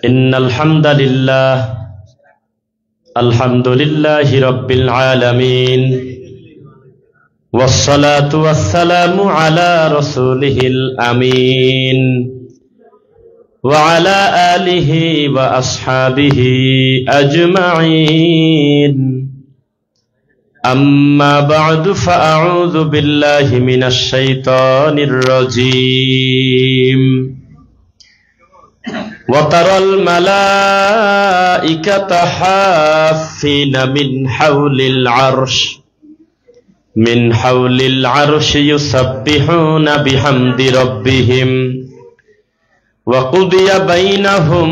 ইন্নাল হামদালিল্লাহ আলহামদুলিল্লাহি রাব্বিল আলামিন ওয়াসসালাতু ওয়াসসালামু আলা রাসূলিহিল আমিন ওয়া আলা আলিহি ওয়া আসহাবিহি আজমাইন আম্মা বা'দু ফাআউযু বিল্লাহি মিনাশ শাইতানির রাজীম وترى الملائكة حافين من حول العرش يسبحون بحمد ربهم وقضي بينهم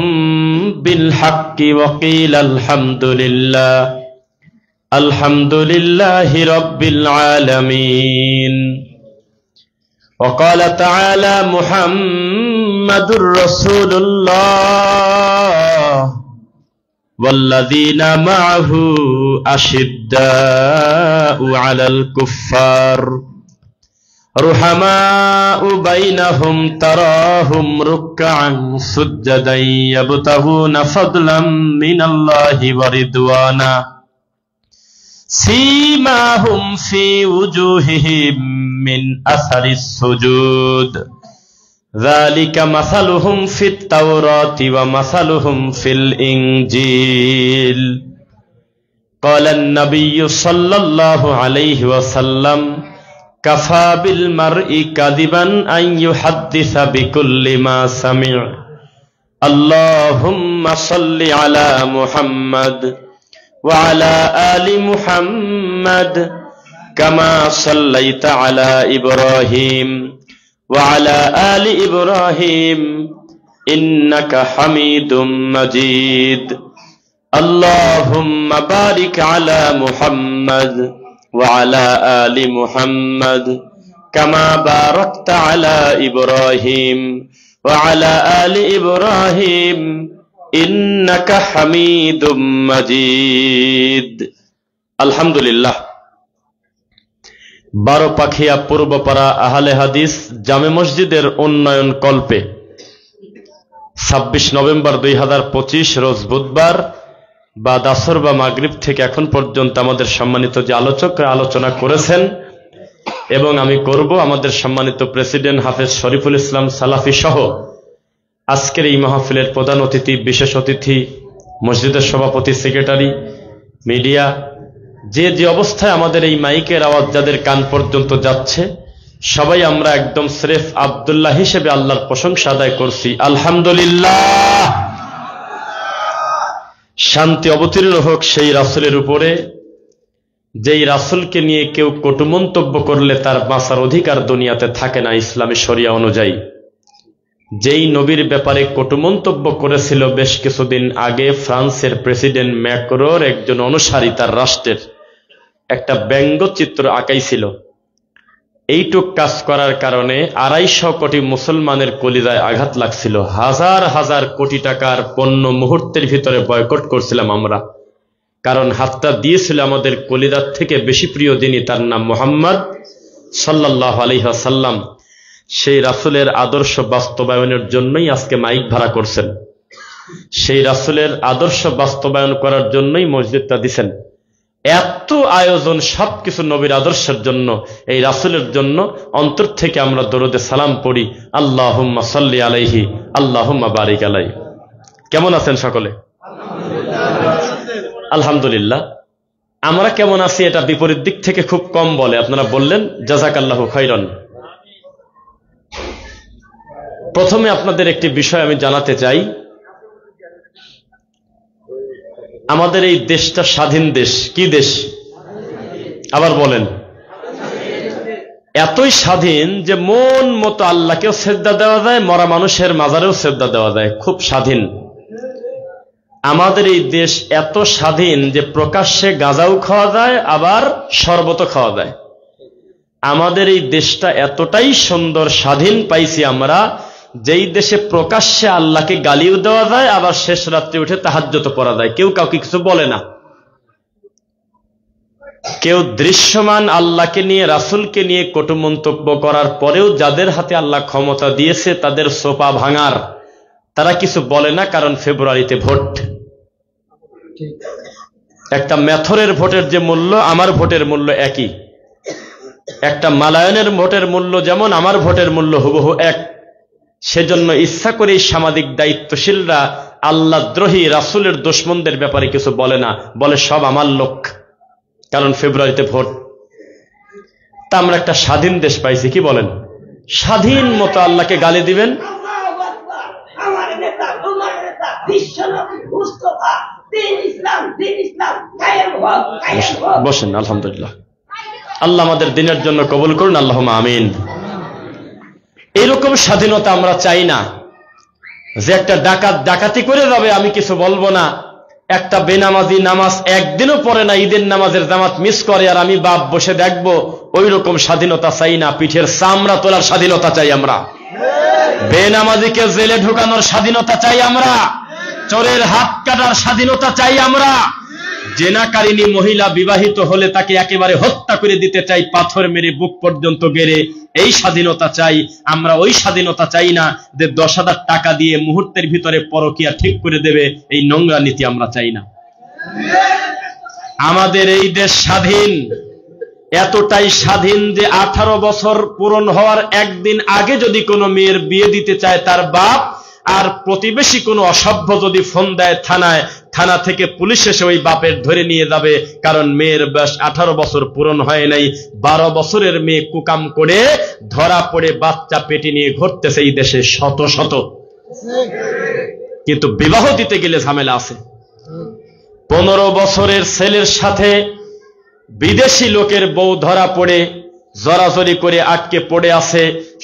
بالحق وقيل الحمد لله رب العالمين وقال تعالى محمد رسول الله والذين معه أشداء على الكفار رحماء بينهم تراهم ركعا سجدا يبتغون فضلا من الله ورضوانا سيماهم في وجوههم من أثر السجود ذلك مثلهم في التوراة ومثلهم في الإنجيل قال النبي صلى الله عليه وسلم كفى بالمرء كذبا أن يحدث بكل ما سمع اللهم صل على محمد وعلى آل محمد كما صليت على إبراهيم وعلى آل إبراهيم إنك حميد مجيد اللهم بارك على محمد وعلى آل محمد كما باركت على إبراهيم وعلى آل إبراهيم إنك حميد مجيد الحمد لله বারোপাখিয়া পূর্বপাড়া আহলে হাদিস জামে মসজিদের উন্নয়ন কল্পে 26 নভেম্বর 2025 রোজ বুধবার বাদ আসর বা মাগরিব থেকে এখন পর্যন্ত আমাদের সম্মানিত যে আলোচকরা আলোচনা করেছেন এবং আমি করব আমাদের সম্মানিত প্রেসিডেন্ট হাফেজ শরীফুল ইসলাম সালাফি সহ আজকের এই মাহফিলের প্রধান অতিথি বিশেষ অতিথি মসজিদের সভাপতি সেক্রেটারি মিডিয়া যে যে অবস্থায় আমাদের এই মাইকের আওয়াজ যাদের কান পর্যন্ত যাচ্ছে সবাই আমরা একদম স্রেফ আব্দুল্লাহ হিসেবে আল্লাহর প্রশংসা আদায় করছি আলহামদুলিল্লাহ। শান্তি অবতীর্ণ হোক সেই রাসূলের উপরে যেই রাসূলকে নিয়ে কেউ কটু মন্তব্য করলে তার বাঁচার অধিকার দুনিয়াতে থাকে না ইসলামী শরিয়া অনুযায়ী। যেই নবীর ব্যাপারে কটু মন্তব্য করেছিল বেশ কিছুদিন আগে ফ্রান্সের প্রেসিডেন্ট ম্যাক্রোর একজন অনুসারী তার রাষ্ট্রের একটা ব্যঙ্গচিত্র আঁকাইছিল। এইটুক কাজ করার কারণে 250 কোটি মুসলমানের কলিজায় আঘাত লাগছিল। হাজার হাজার কোটি টাকার পণ্য মুহূর্তের ভিতরে বয়কট করছিলাম আমরা, কারণ হাতটা দিয়েছিল আমাদের কলিজার থেকে বেশি প্রিয় যিনি, তার নাম মুহাম্মদ সাল্লাল্লাহু আলাইহি ওয়াসাল্লাম। সেই রাসূলের আদর্শ বাস্তবায়নের জন্যই আজকে মাইক ভাড়া করছেন, সেই রাসূলের আদর্শ বাস্তবায়ন করার জন্যই মসজিদটা দিছেন। এত আয়োজন সবকিছু নবীর আদর্শের জন্য, এই রাসূলের জন্য অন্তর থেকে আমরা দরুদে সালাম পড়ি, আল্লাহুম্মা সাল্লি আলাইহি আল্লাহুম্মা বারিক আলাইহি। কেমন আছেন সকলে? আলহামদুলিল্লাহ। আমরা কেমন আছি এটা বিপরীত দিক থেকে খুব কম বলে, আপনারা বললেন জাযাকাল্লাহু খাইরান। প্রথমে আপনাদের একটি বিষয় আমি জানাতে চাই, আমাদের এই দেশটা স্বাধীন দেশ। কি দেশ? আবার বলেন। এতই স্বাধীন যে মন মতো আল্লাহকেও সেজদা দেওয়া যায়, মরা মানুষের মাজারেও সেজদা দেওয়া যায়, খুব স্বাধীন। আমাদের এই দেশ এত স্বাধীন যে প্রকাশ্যে গাঁজাও খাওয়া যায় আবার শরবতও খাওয়া যায়। আমাদের এই দেশটা এতটাই সুন্দর স্বাধীন পাইছি আমরা, যেই দেশে প্রকাশ্যে আল্লাহকে গালিও দেওয়া যায় আবার শেষ রাত্রে উঠে তাহাজ্জুদ পড়া যায়, কেউ কাউকে কিছু বলে না। কেউ দৃশ্যমান আল্লাহকে নিয়ে রাসূলকে নিয়ে কটু মন্তব্য করার পরেও যাদের হাতে আল্লাহ ক্ষমতা দিয়েছে তাদের সোপা ভাঙার, তারা কিছু বলে না, কারণ ফেব্রুয়ারিতে ভোট। একটা মেথরের ভোটের যে মূল্য, আমার ভোটের মূল্য একই। একটা মালায়নের ভোটের মূল্য যেমন, আমার ভোটের মূল্য হুবহু এক। সেজন্য ইচ্ছা করে সামাজিক দায়িত্বশীলরা আল্লাহদ্রোহী রাসূলের দুশমনদের ব্যাপারে কিছু বলে না, বলে সব আমার লোক, কারণ ফেব্রুয়ারিতে ভোট। তা আমরা একটা স্বাধীন দেশ পাইছি, কি বলেন? স্বাধীন মতো আল্লাহকে গালি দিবেন। বসেন, আলহামদুলিল্লাহ, আল্লাহ আমাদের দিনের জন্য কবুল করুন, আল্লাহুম্মা আমিন। এরকম স্বাধীনতা আমরা চাই না যে একটা ডাকাত ডাকাতি করে যাবে, আমি কিছু বলবো না। একটা বেনামাজি নামাজ একদিনও পড়ে না, ঈদের নামাজের জামাত মিস করে, আর আমি বাপ বসে দেখবো, ওই রকম স্বাধীনতা চাই না। পিঠের চামড়া তোলার স্বাধীনতা চাই আমরা, বেনামাজিকে জেলে ঢুকানোর স্বাধীনতা চাই আমরা, চোরের হাত কাটার স্বাধীনতা চাই আমরা, জেনাকারিনী মহিলা বিবাহিত হলে তাকে একেবারে হত্যা করে দিতে চাই, পাথর মেরে বুক পর্যন্ত গেড়ে, এই স্বাধীনতা চাই আমরা। ওই স্বাধীনতা চাই না যে 10,000 টাকা দিয়ে মুহূর্তের ভিতরে পরকীয়া ঠিক করে দেবে, এই নোংরা নীতি আমরা চাই না। আমাদের এই দেশ স্বাধীন, এতটাই স্বাধীন যে 18 বছর পূরণ হওয়ার একদিন আগে যদি কোনো মেয়ের বিয়ে দিতে চায় তার বাপ, আর প্রতিবেশী কোনো অসভ্য যদি ফোন দেয় থানায়, থানা থেকে পুলিশ এসে ওই বাপের ধরে নিয়ে যাবে, কারণ মেয়ের বয়স 18 বছর পূরণ হয় নাই। 12 বছরের মেয়ে কুকাম করে ধরা পড়ে বাচ্চা পেটে নিয়ে ঘুরতেছে এই দেশে শত শত। কিন্তু বিবাহ দিতে গেলে ঝামেলা আছে। 15 বছরের ছেলের সাথে বিদেশি লোকের বউ ধরা পড়ে জড়াজড়ি করে আটকে পড়ে আছে,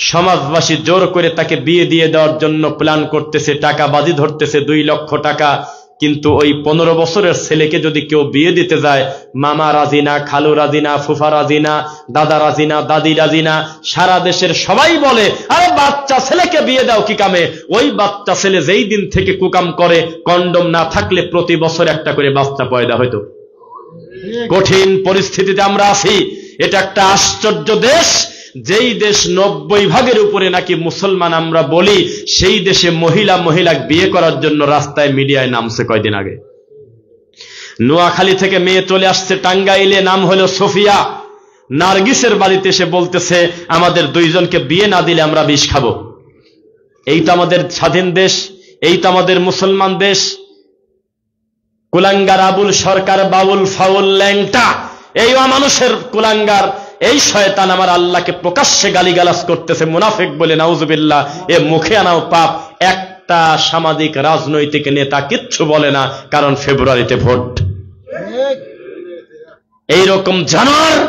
সমাজবাসী জোর করে তাকে বিয়ে দিয়ে দেওয়ার জন্য প্ল্যান করতেছে, টাকা বাজি ধরতেছে 2 লক্ষ টাকা। কিন্তু ওই 15 বছরের ছেলেকে যদি কেউ বিয়ে দিতে যায়, মামা রাজি না, খালু রাজি না, ফুফা রাজি না, দাদা রাজি না, দাদি রাজি না, সারা দেশের সবাই বলে আরে বাচ্চা ছেলেকে বিয়ে দাও কি কামে। ওই বাচ্চা ছেলে যেই দিন থেকে কুকাম করে, কন্ডম না থাকলে প্রতি বছর একটা করে বাচ্চা পয়দা হইতো। কঠিন পরিস্থিতিতে আমরা আছি। এটা একটা আশ্চর্য দেশ, যেই দেশ 90% উপরে নাকি মুসলমান আমরা বলি, সেই দেশে মহিলা বিয়ে করার জন্য রাস্তায় মিডিয়ায় নামছে কয়দিন আগে। নোয়াখালী থেকে মেয়ে চলে আসছে টাঙ্গাইলে, নাম হলো সোফিয়া। নার্গিসের বাড়িতে এসে বলতেছে আমাদের 2 জনকে বিয়ে না দিলে আমরা বিষ খাবো। এই তো আমাদের স্বাধীন দেশ, এই তো আমাদের মুসলমান দেশ। কুলাঙ্গার আবুল সরকার, বাউল ফাউল ল্যাংটা, এই অমানুষের কুলাঙ্গার, এই শয়তান আমার আল্লাহকে প্রকাশ্যে গালিগালাজ করতেছে মুনাফিক বলে, নাউজুবিল্লাহ। এ মুখে আনাও পাপ। একটা সামাজিক রাজনৈতিক নেতা কিচ্ছু বলে না, কারণ ফেব্রুয়ারিতে ভোট। এইরকম জানোয়ার,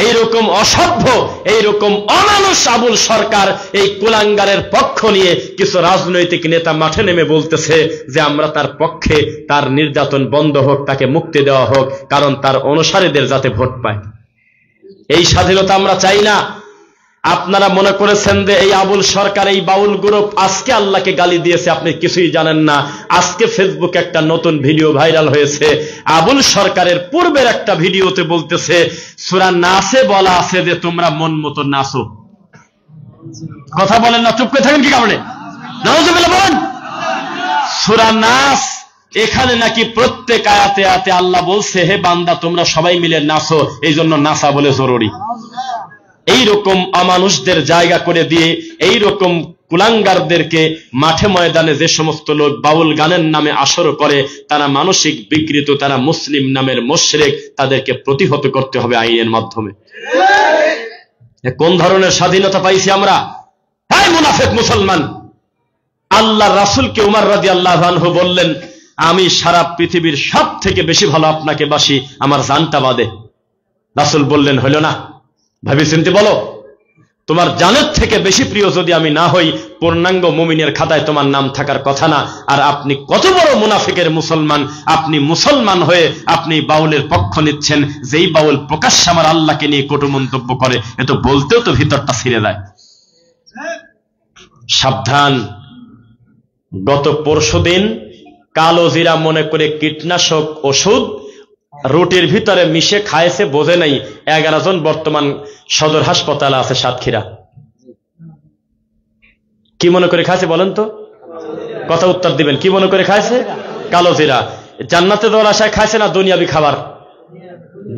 এইরকম অসভ্য, এইরকম অমানুষ আবুল সরকার, এই কুলাঙ্গারের পক্ষ নিয়ে কিছু রাজনৈতিক নেতা মাঠে নেমে বলতেছে যে আমরা তার পক্ষে, তার নির্যাতন বন্ধ হোক, তাকে মুক্তি দেওয়া হোক, কারণ তার অনুসারীদের যাতে ভোট পায়। এই স্বাধীনতা আমরা চাই না। আপনারা মনে করেছেন যে এই আবুল সরকার, এই বাউল গ্রুপ আজকে আল্লাহকে গালি দিয়েছে, আপনি কিছুই জানেন না। আজকে ফেসবুকে একটা নতুন ভিডিও ভাইরাল হয়েছে, আবুল সরকারের পূর্বের একটা ভিডিওতে বলতেছে সূরা নাসে বলা আছে যে তোমরা মন মতো নাচো। কথা বলেন না, চুপ করে থাকেন কি কারণে? নাউজুবিল্লাহ বলেন। সূরা নাস, এখানে নাকি প্রত্যেক আয়াতে আয়াতে আল্লাহ বলছে হে বান্দা তোমরা সবাই মিলে নাচো, এই জন্য নাচা বলে জরুরি। এইরকম অমানুষদের জায়গা করে দিয়ে, এইরকম কুলাঙ্গারদেরকে মাঠে ময়দানে যে সমস্ত লোক বাউল গানের নামে আসর করে, তারা মানসিক বিকৃত, তারা মুসলিম নামের মুশরিক, তাদেরকে প্রতিহত করতে হবে আইনের মাধ্যমে। কোন ধরনের স্বাধীনতা পাইছি আমরা? হ্যাঁ মুনাফিক মুসলমান। আল্লাহ রাসূলকে উমর রাদিয়াল্লাহু আনহু বললেন আমি সারা পৃথিবীর সব থেকে বেশি ভালো আপনাকে বাসি, আমার জানটা বাদে। রাসূল বললেন হলো না, ভাবি চিন্তে বলো, তোমার জানের থেকে বেশি প্রিয় যদি আমি না হই, পূর্ণাঙ্গ মুমিনের খাতায় তোমার নাম থাকার কথা না। আর আপনি কত বড় মুনাফিকের মুসলমান, আপনি মুসলমান হয়ে আপনি বাউলের পক্ষ নিচ্ছেন, যেই বাউল প্রকাশ্যে আমার আল্লাহকে নিয়ে কটু মন্তব্য করে, এ তো বলতেও তো ভিতরটা ছিঁড়ে যায়। সাবধান। গত পরশুদিন কালো জিরা মনে করে কীটনাশক ওষুধ রুটির ভিতরে মিশে খাইছে, বোঝে নাই। 11 জন বর্তমান সদর হাসপাতালে আছে সাতক্ষীরা। কি মনে করে খাইছে বলেন তো? কথা উত্তর দিবেন। কি মনে করে খাইছে? কালো জিরা। জান্নাতে দেওয়ার আশায় খাইছে না দুনিয়াবি খাবার?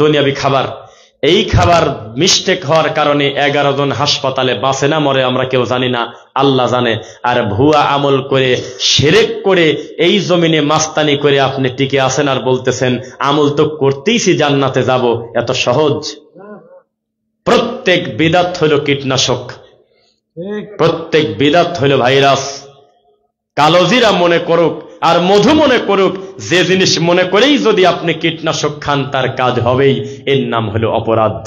দুনিয়াবি খাবার। এই খাবার মিস্টেক হওয়ার কারণে 11 জন হাসপাতালে বাঁচে না মরে আমরা কেউ জানি না, আল্লাহ জানে। আর ভুয়া আমল করে শিরক করে এই জমিনে মাস্তানি করে আপনি টিকে আছেন আর বলতেছেন আমল তো করতেইছি জান্নাতে যাব। এত সহজ? প্রত্যেক বিদাত হইল কীটনাশক, প্রত্যেক বিদাত হইল ভাইরাস। কালোজিরা মনে করুক আর মধু মনে করুক, যে জিনিস মনে করেই যদি আপনি কীটনাশক খান তার কাজ হবেই। এর নাম হলো অপরাধ।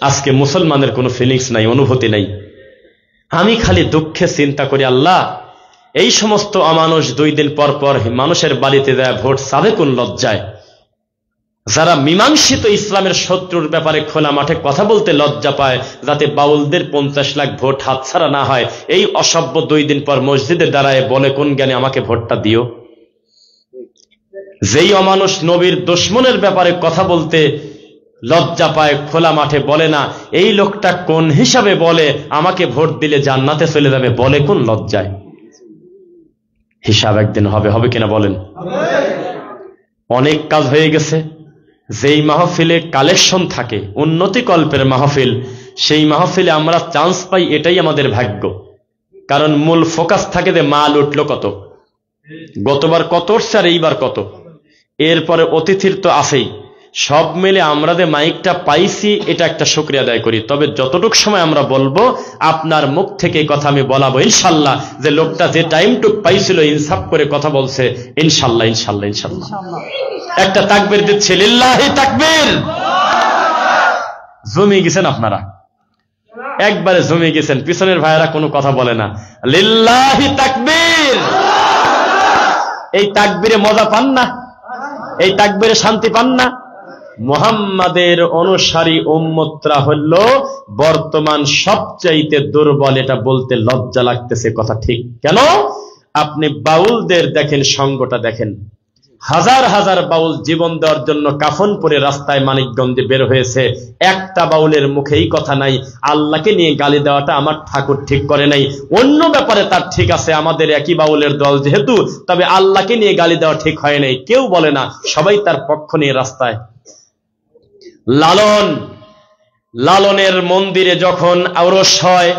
আজকে মুসলমানের কোনো ফিলিংস নাই, অনুভূতি নাই। আমি খালি দুঃখে চিন্তা করি, আল্লাহ এই সমস্ত অমানুষ 2 দিন পর পর মানুষের বাড়িতে দেয় ভোট চাবে কোন লজ্জায়? যারা মীমাংসিত ইসলামের শত্রুর ব্যাপারে খোলা মাঠে কথা বলতে লজ্জা পায়, যাতে বাউলদের 50 লাখ ভোট হাতছাড়া না হয়, এই অসভ্য 2 দিন পর মসজিদে দাঁড়ায় বলে কোন জ্ঞানে আমাকে ভোটটা দিও? যেই অমানুষ নবীর দুশমনের ব্যাপারে কথা বলতে লজ্জা পায়, খোলা মাঠে বলে না, এই লোকটা কোন হিসাবে বলে আমাকে ভোট দিলে জান্নাতে চলে যাবে, বলে কোন লজ্জায়? হিসাব একদিন হবে, হবে কিনা বলেন? অনেক কাজ হয়ে গেছে। যেই মাহফিলে কালেকশন থাকে, উন্নতি কল্পের মাহফিল, সেই মাহফিলে আমরা চান্স পাই, এটাই আমাদের ভাগ্য। কারণ মূল ফোকাস থাকে যে মাল উঠলো কত, গতবার কত উঠছে আর এইবার কত, এরপরে অতিথির তো আছেই। সব মিলে আমরা যে মাইকটা পাইছি এটা একটা শুকরিয়া আদায় করি। তবে যতটুকু সময় আমরা বলবো আপনার মুখ থেকে কথা আমি বলাবো ইনশাল্লাহ, যে লোকটা যে টাইমটুক পাইছিল ইনসাফ করে কথা বলছে, ইনশাল্লাহ ইনশাল্লাহ ইনশাল্লাহ। একটা তাকবীর দিচ্ছে, লিল্লাহি তাকবীর। জমিয়ে গেছেন আপনারা, একবারে জমিয়ে গেছেন। পিছনের ভাইয়েরা কোনো কথা বলে না, লিল্লাহি তাকবীর। এই তাকবীরে মজা পান না? এই তাকবীরে শান্তি পান না? মুহাম্মাদের অনুসারী উম্মতরা হল বর্তমান সবচাইতে দুর্বল। এটা বলতে লজ্জা লাগতেছে, কথা ঠিক। কেন? আপনি বাউলদের দেখেন, সঙ্গটা দেখেন। হাজার হাজার বাউল জীবন দেওয়ার জন্য কাফন পরে রাস্তায় মানিকগঞ্জে বের হয়েছে, একটা বাউলের মুখে এই কথা নাই আল্লাহকে নিয়ে গালি দেওয়াটা আমার ঠাকুর ঠিক করে নাই। অন্য ব্যাপারে তার ঠিক আছে, আমাদের একই বাউলের দল যেহেতু, তবে আল্লাহকে নিয়ে গালি দেওয়া ঠিক হয় নাই। কেউ বলে না, সবাই তার পক্ষ নিয়ে রাস্তায়। লালনের মন্দিরে যখন আওরস হয়,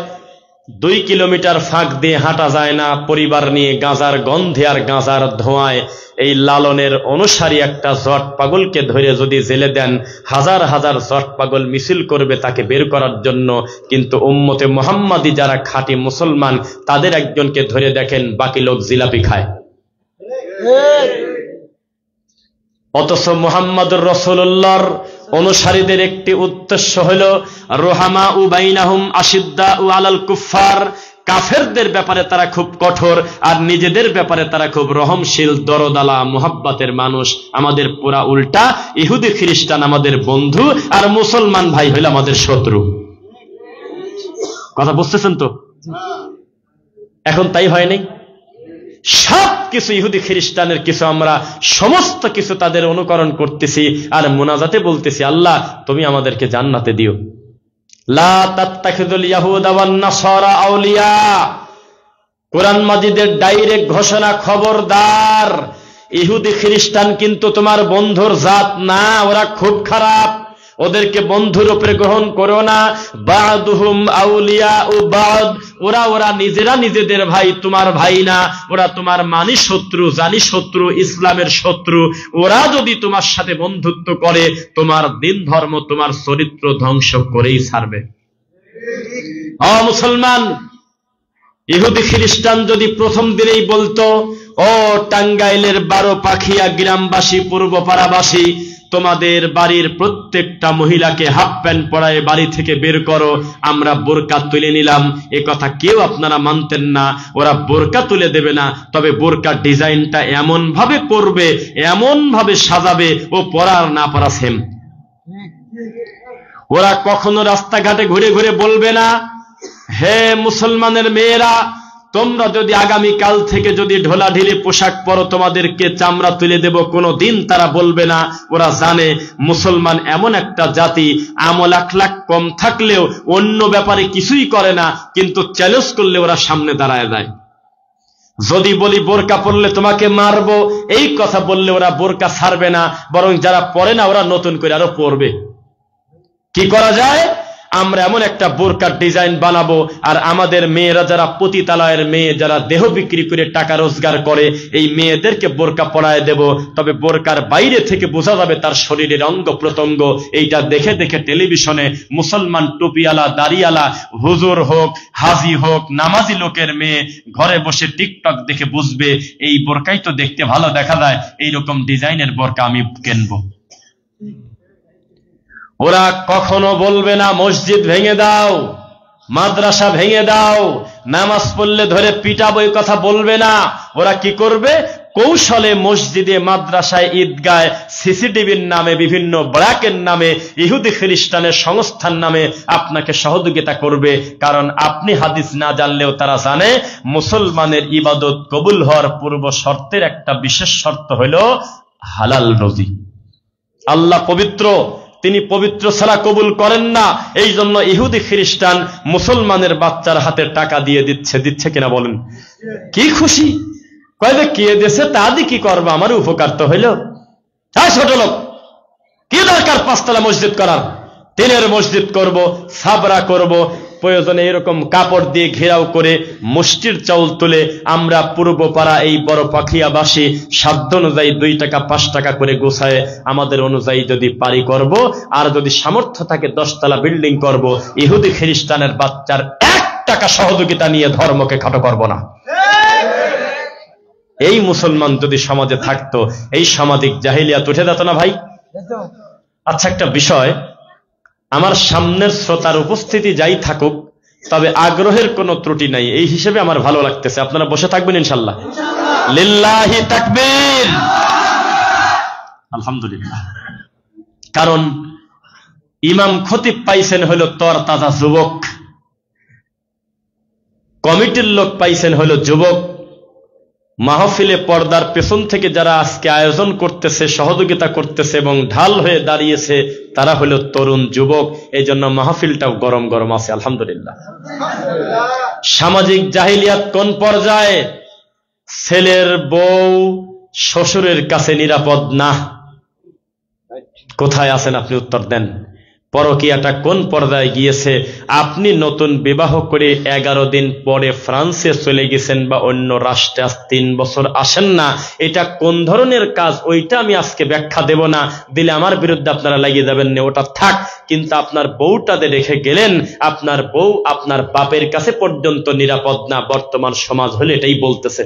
2 কিলোমিটার ফাঁক দিয়ে হাঁটা যায় না, পরিবার নিয়ে গাঁজার গন্ধে আর গাঁজার ধোঁয়ায় এই লালনের অনুসারী একটা জট পাগলকে ধরে যদি জেলে দেন, হাজার হাজার জট পাগল মিছিল করবে তাকে বের করার জন্য। কিন্তু উম্মতে মুহাম্মাদি যারা খাঁটি মুসলমান, তাদের একজনকে ধরে দেখেন, বাকি লোক জিলাপি খায়। অথচ মুহাম্মদুর রাসূলুল্লাহর অনুসারীদের একটি উদ্দেশ্য হল রুহামা উ বাইনাহুম আশিদ্দা উ আলাল কুফার। কাফেরদের ব্যাপারে তারা খুব কঠোর, আর নিজেদের ব্যাপারে তারা খুব রহমশীল, দরদালা, মুহাব্বতের মানুষ। আমাদের পুরা উল্টা, ইহুদি খ্রিস্টান আমাদের বন্ধু আর মুসলমান ভাই হইল আমাদের শত্রু। কথা বুঝতেছেন তো? এখন তাই হয়নি? সব কিছু ইহুদি খ্রিস্টানের কিছু আমরা সমস্ত কিছু তাদের অনুকরণ করতেছি আর মুনাজাতে বলতেছি, আল্লাহ তুমি আমাদেরকে জান্নাতে দিও। লা তাত্তাখিযুল ইয়াহুদা ওয়ান নাসারা আউলিয়া। কোরআন মাজিদের ডাইরেক্ট ঘোষণা, খবরদার, ইহুদি খ্রিস্টান কিন্তু তোমার বন্ধুর জাত না, ওরা খুব খারাপ, ওদেরকে বন্ধুরূপে গ্রহণ করো না। বাদুহুম আউলিয়া ও বাদ, ওরা নিজেরা নিজেদের ভাই, তোমার ভাই না। ওরা তোমার মানি শত্রু, জানি শত্রু, ইসলামের শত্রু। ওরা যদি তোমার সাথে বন্ধুত্ব করে, তোমার দিন ধর্ম, তোমার চরিত্র ধ্বংস করেই ছাড়বে। মুসলমান, ইহুদি খ্রিস্টান যদি প্রথম দিনেই বলতো, ও টাঙ্গাইলের 12 পাখিয়া গ্রামবাসী, পূর্বপাড়াবাসী, তোমাদের বাড়ির প্রত্যেকটা মহিলাকে হাফ প্যান্ট পরায় বাড়ি থেকে বের করো, আমরা বোরকা তুলে নিলাম, এ কথা কেউ আপনারা মানতেন না। ওরা বোরকা তুলে দেবে না, তবে বোরকার ডিজাইনটা এমন ভাবে করবে, এমন ভাবে সাজাবে, ও পরার না পরা সেম। ওরা কখনো রাস্তাঘাটে ঘুরে ঘুরে বলবে না, হে মুসলমানের মেয়েরা, তোমরা যদি আগামী কাল থেকে যদি ঢোলাঢিলি পোশাক পরো, তোমাদেরকে চামড়া তুলে দেব, কোনো দিন তারা বলবে না। ওরা জানে মুসলমান এমন একটা জাতি, আমল আখলাক কম থাকলেও অন্য ব্যাপারে কিছুই করে না, কিন্তু চ্যালেঞ্জ করলে ওরা সামনে দাঁড়ায় যায়। যদি বলি বোরকা পরলে তোমাকে মারবো, এই কথা বললে ওরা বোরকা ছাড়বে না, বরং যারা পরে না ওরা নতুন করে আরো পরবে। কি করা যায়? আমরা এমন একটা বোরকার ডিজাইন বানাবো, আর আমাদের মেয়েরা যারা পতিতালয়ের মেয়ে, যারা দেহ বিক্রি করে টাকা রোজগার করে, এই মেয়েদেরকে বোরকা পরায় দেব। তবে বোরকার বাইরে থেকে বোঝা যাবে তার শরীরের অঙ্গ প্রত্যঙ্গ। এইটা দেখে দেখে টেলিভিশনে মুসলমান টুপিওয়ালা, দাড়িওয়ালা, হুজুর হোক, হাজি হোক, নামাজি লোকের মেয়ে ঘরে বসে টিকটক দেখে বুঝবে এই বোরকাই তো দেখতে ভালো দেখা যায়, এইরকম ডিজাইনের বোরকা আমি কিনবো। ওরা কখনো বলবে না মসজিদ ভেঙে দাও, মাদ্রাসা ভেঙে দাও, নামাজ পড়লে ধরে পিটাবো, এই কথা বলবে না। ওরা কি করবে? কৌশলে মসজিদে, মাদ্রাসায়, ঈদগায় সিসিটিভির নামে, বিভিন্ন ব্র্যাকের নামে, ইহুদি খ্রিস্টানের সংস্থার নামে আপনাকে সহযোগিতা করবে। কারণ আপনি হাদিস না জানলেও তারা জানে মুসলমানের ইবাদত কবুল হওয়ার পূর্ব শর্তের একটা বিশেষ শর্ত হইল হালাল রুজি। আল্লাহ পবিত্র, তিনি পবিত্র ছাড়া কবুল করেন না। এই জন্য ইহুদি খ্রিস্টান মুসলমানের বাচ্চার হাতে টাকা দিয়ে দিচ্ছে কিনা বলেন? কি খুশি, কয়ে কে দেশে তা দিয়ে কি করবো, আমার উপকার তো হইল। হ্যাঁ ছোট লোক, কি দরকার 5 তলা মসজিদ করার? টিনের মসজিদ করব, সাবরা করব, প্রয়োজনে এরকম কাপড় দিয়ে ঘেরাও করে মুষ্টির চাউল তুলে আমরা পূর্ব পাড়া এই বড় পাখিয়াবাসী সাধ্য অনুযায়ী 2 টাকা 5 টাকা করে গোছায় আমাদের অনুযায়ী যদি পারি করব, আর যদি সামর্থ্য থাকে 10 তলা বিল্ডিং করব। ইহুদি খ্রিস্টানের বাচ্চার 1 টাকা সহযোগিতা নিয়ে ধর্মকে খাটো করব না। এই মুসলমান যদি সমাজে থাকতো, এই সামাজিক জাহিলিয়াত উঠে যেত না ভাই? আচ্ছা, একটা বিষয়, আমার সামনের শ্রোতার উপস্থিতি যাই থাকুক, তবে আগ্রহের কোনো ত্রুটি নাই, এই হিসেবে আমার ভালো লাগতেছে। আপনারা বসে থাকবেন ইনশাল্লাহ? লিল্লাহি তাকবীর, আলহামদুলিল্লাহ। কারণ ইমাম খতিব পাইছেন হলো তরতাজা যুবক, কমিটির লোক পাইছেন হলো যুবক, মাহফিলে পর্দার পেছন থেকে যারা আজকে আয়োজন করতেছে, সহযোগিতা করতেছে এবং ঢাল হয়ে দাঁড়িয়েছে, তারা হলো তরুণ যুবক। এই জন্য মাহফিলটাও গরম গরম আছে, আলহামদুলিল্লাহ। সামাজিক জাহিলিয়াত কোন পর্যায়ে? ছেলের বউ শ্বশুরের কাছে নিরাপদ না। কোথায় আছেন আপনি? উত্তর দেন। পরকীয়াটা কোন পর্যায়ে গিয়েছে? আপনি নতুন বিবাহ করে 11 দিন পরে ফ্রান্সে চলে গেছেন বা অন্য রাষ্ট্রে 3 বছর আসেন না, এটা কোন ধরনের কাজ? ওইটা আমি আজকে ব্যাখ্যা দেব না, দিলে আমার বিরুদ্ধে আপনারা লাগিয়ে যাবেন না, ওটা থাক। কিন্তু আপনার বউটাতে রেখে গেলেন, আপনার বউ আপনার বাপের কাছে পর্যন্ত নিরাপদ না, বর্তমান সমাজ হলে এটাই বলতেছে।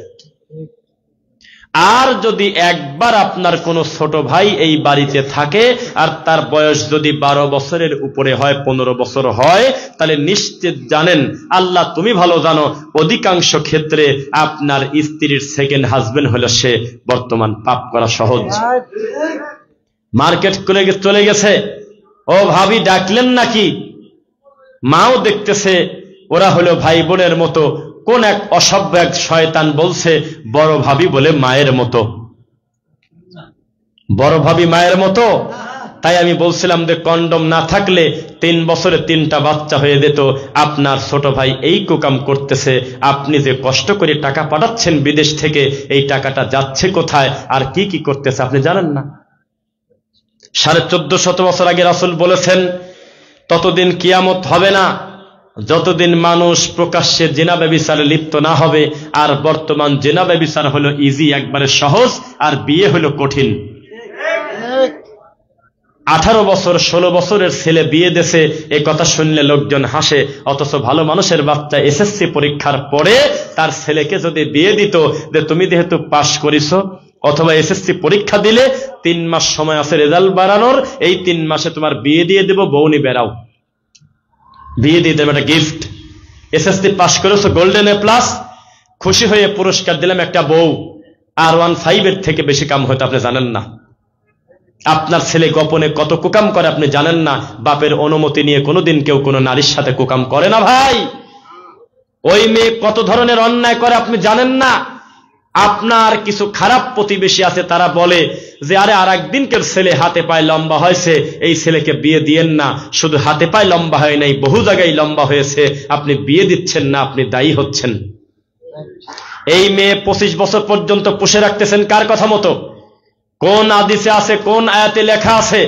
আর যদি একবার আপনার কোনো ছোট ভাই এই বাড়িতে থাকে আর তার বয়স যদি 12 বছরের উপরে হয়, 15 বছর হয়, তাহলে নিশ্চিত জানেন, আল্লাহ তুমি ভালো জানো, অধিকাংশ ক্ষেত্রে আপনার স্ত্রীর সেকেন্ড হাজবেন্ড হলো সে। বর্তমান পাপ করা সহজ। মার্কেট করে চলে গেছে, ও ভাবি ডাকলেন নাকি? মাও দেখতেছে ওরা হলো ভাই বোনের মতো। কোন এক অসভ্য এক শয়তান বলছে বড় ভাবি বলে মায়ের মতো, বড় ভাবি মায়ের মতো। তাই আমি বলছিলাম যে কন্ডম না থাকলে 3 বছরে 3টা বাচ্চা হয়ে যেত। আপনার ছোট ভাই এই কুকাম করতেছে, আপনি যে কষ্ট করে টাকা পাঠাচ্ছেন বিদেশ থেকে, এই টাকাটা যাচ্ছে কোথায় আর কি কি করতেছে আপনি জানেন না। 1450 বছর আগে রাসূল বলেছেন, ততদিন কিয়ামত হবে না যতদিন মানুষ প্রকাশ্যে জিনা ব্যভিচারে লিপ্ত না হবে। আর বর্তমান জিনা ব্যভিচার হলো ইজি, একবারে সহজ, আর বিয়ে হলো কঠিন। 18 বছর 16 বছরের ছেলে বিয়ে দেশে, এই কথা শুনলে লোকজন হাসে। অথচ ভালো মানুষের বাচ্চা এসএসসি পরীক্ষার পরে তার ছেলেকে যদি বিয়ে দিত, যে তুমি যেহেতু পাশ করিছো, অথবা এসএসসি পরীক্ষা দিলে 3 মাস সময় আছে রেজাল্ট বাড়ানোর, এই 3 মাসে তোমার বিয়ে দিয়ে দেবো, বউ নি বেড়াও, বিয়ে দিয়ে দেবে একটা গিফট। এসএসসি পাস করেছো, গোল্ডেন এ প্লাস, খুশি হয়ে পুরস্কার দিলাম একটা বউ। আর 1.5 থেকে বেশি কাম হয়তো আপনি জানেন না। আপনার ছেলে গোপনে কত কুকাম করে আপনি জানেন না। বাপের অনুমতি নিয়ে কোনোদিন কেউ কোনো নারীর সাথে কুকাম করে না ভাই। ওই মেয়ে কত ধরনের অন্যায় করে আপনি জানেন না। আপনার কিছু খারাপ প্রতিবেশী আছে, তারা বলে যে আরে আর একদিনকের ছেলে হাতে পায়ে লম্বা হয়েছে, এই ছেলেকে বিয়ে দিয়েন না। শুধু হাতে পায়ে লম্বা হয় নাই, বহু জায়গায় লম্বা হয়েছে, আপনি বিয়ে দিচ্ছেন না, আপনি দায়ী হচ্ছেন। এই মেয়ে 25 বছর পর্যন্ত পুষে রাখতেছেন কার কথা মতো? কোন হাদিসে আছে, কোন আয়াতে লেখা আছে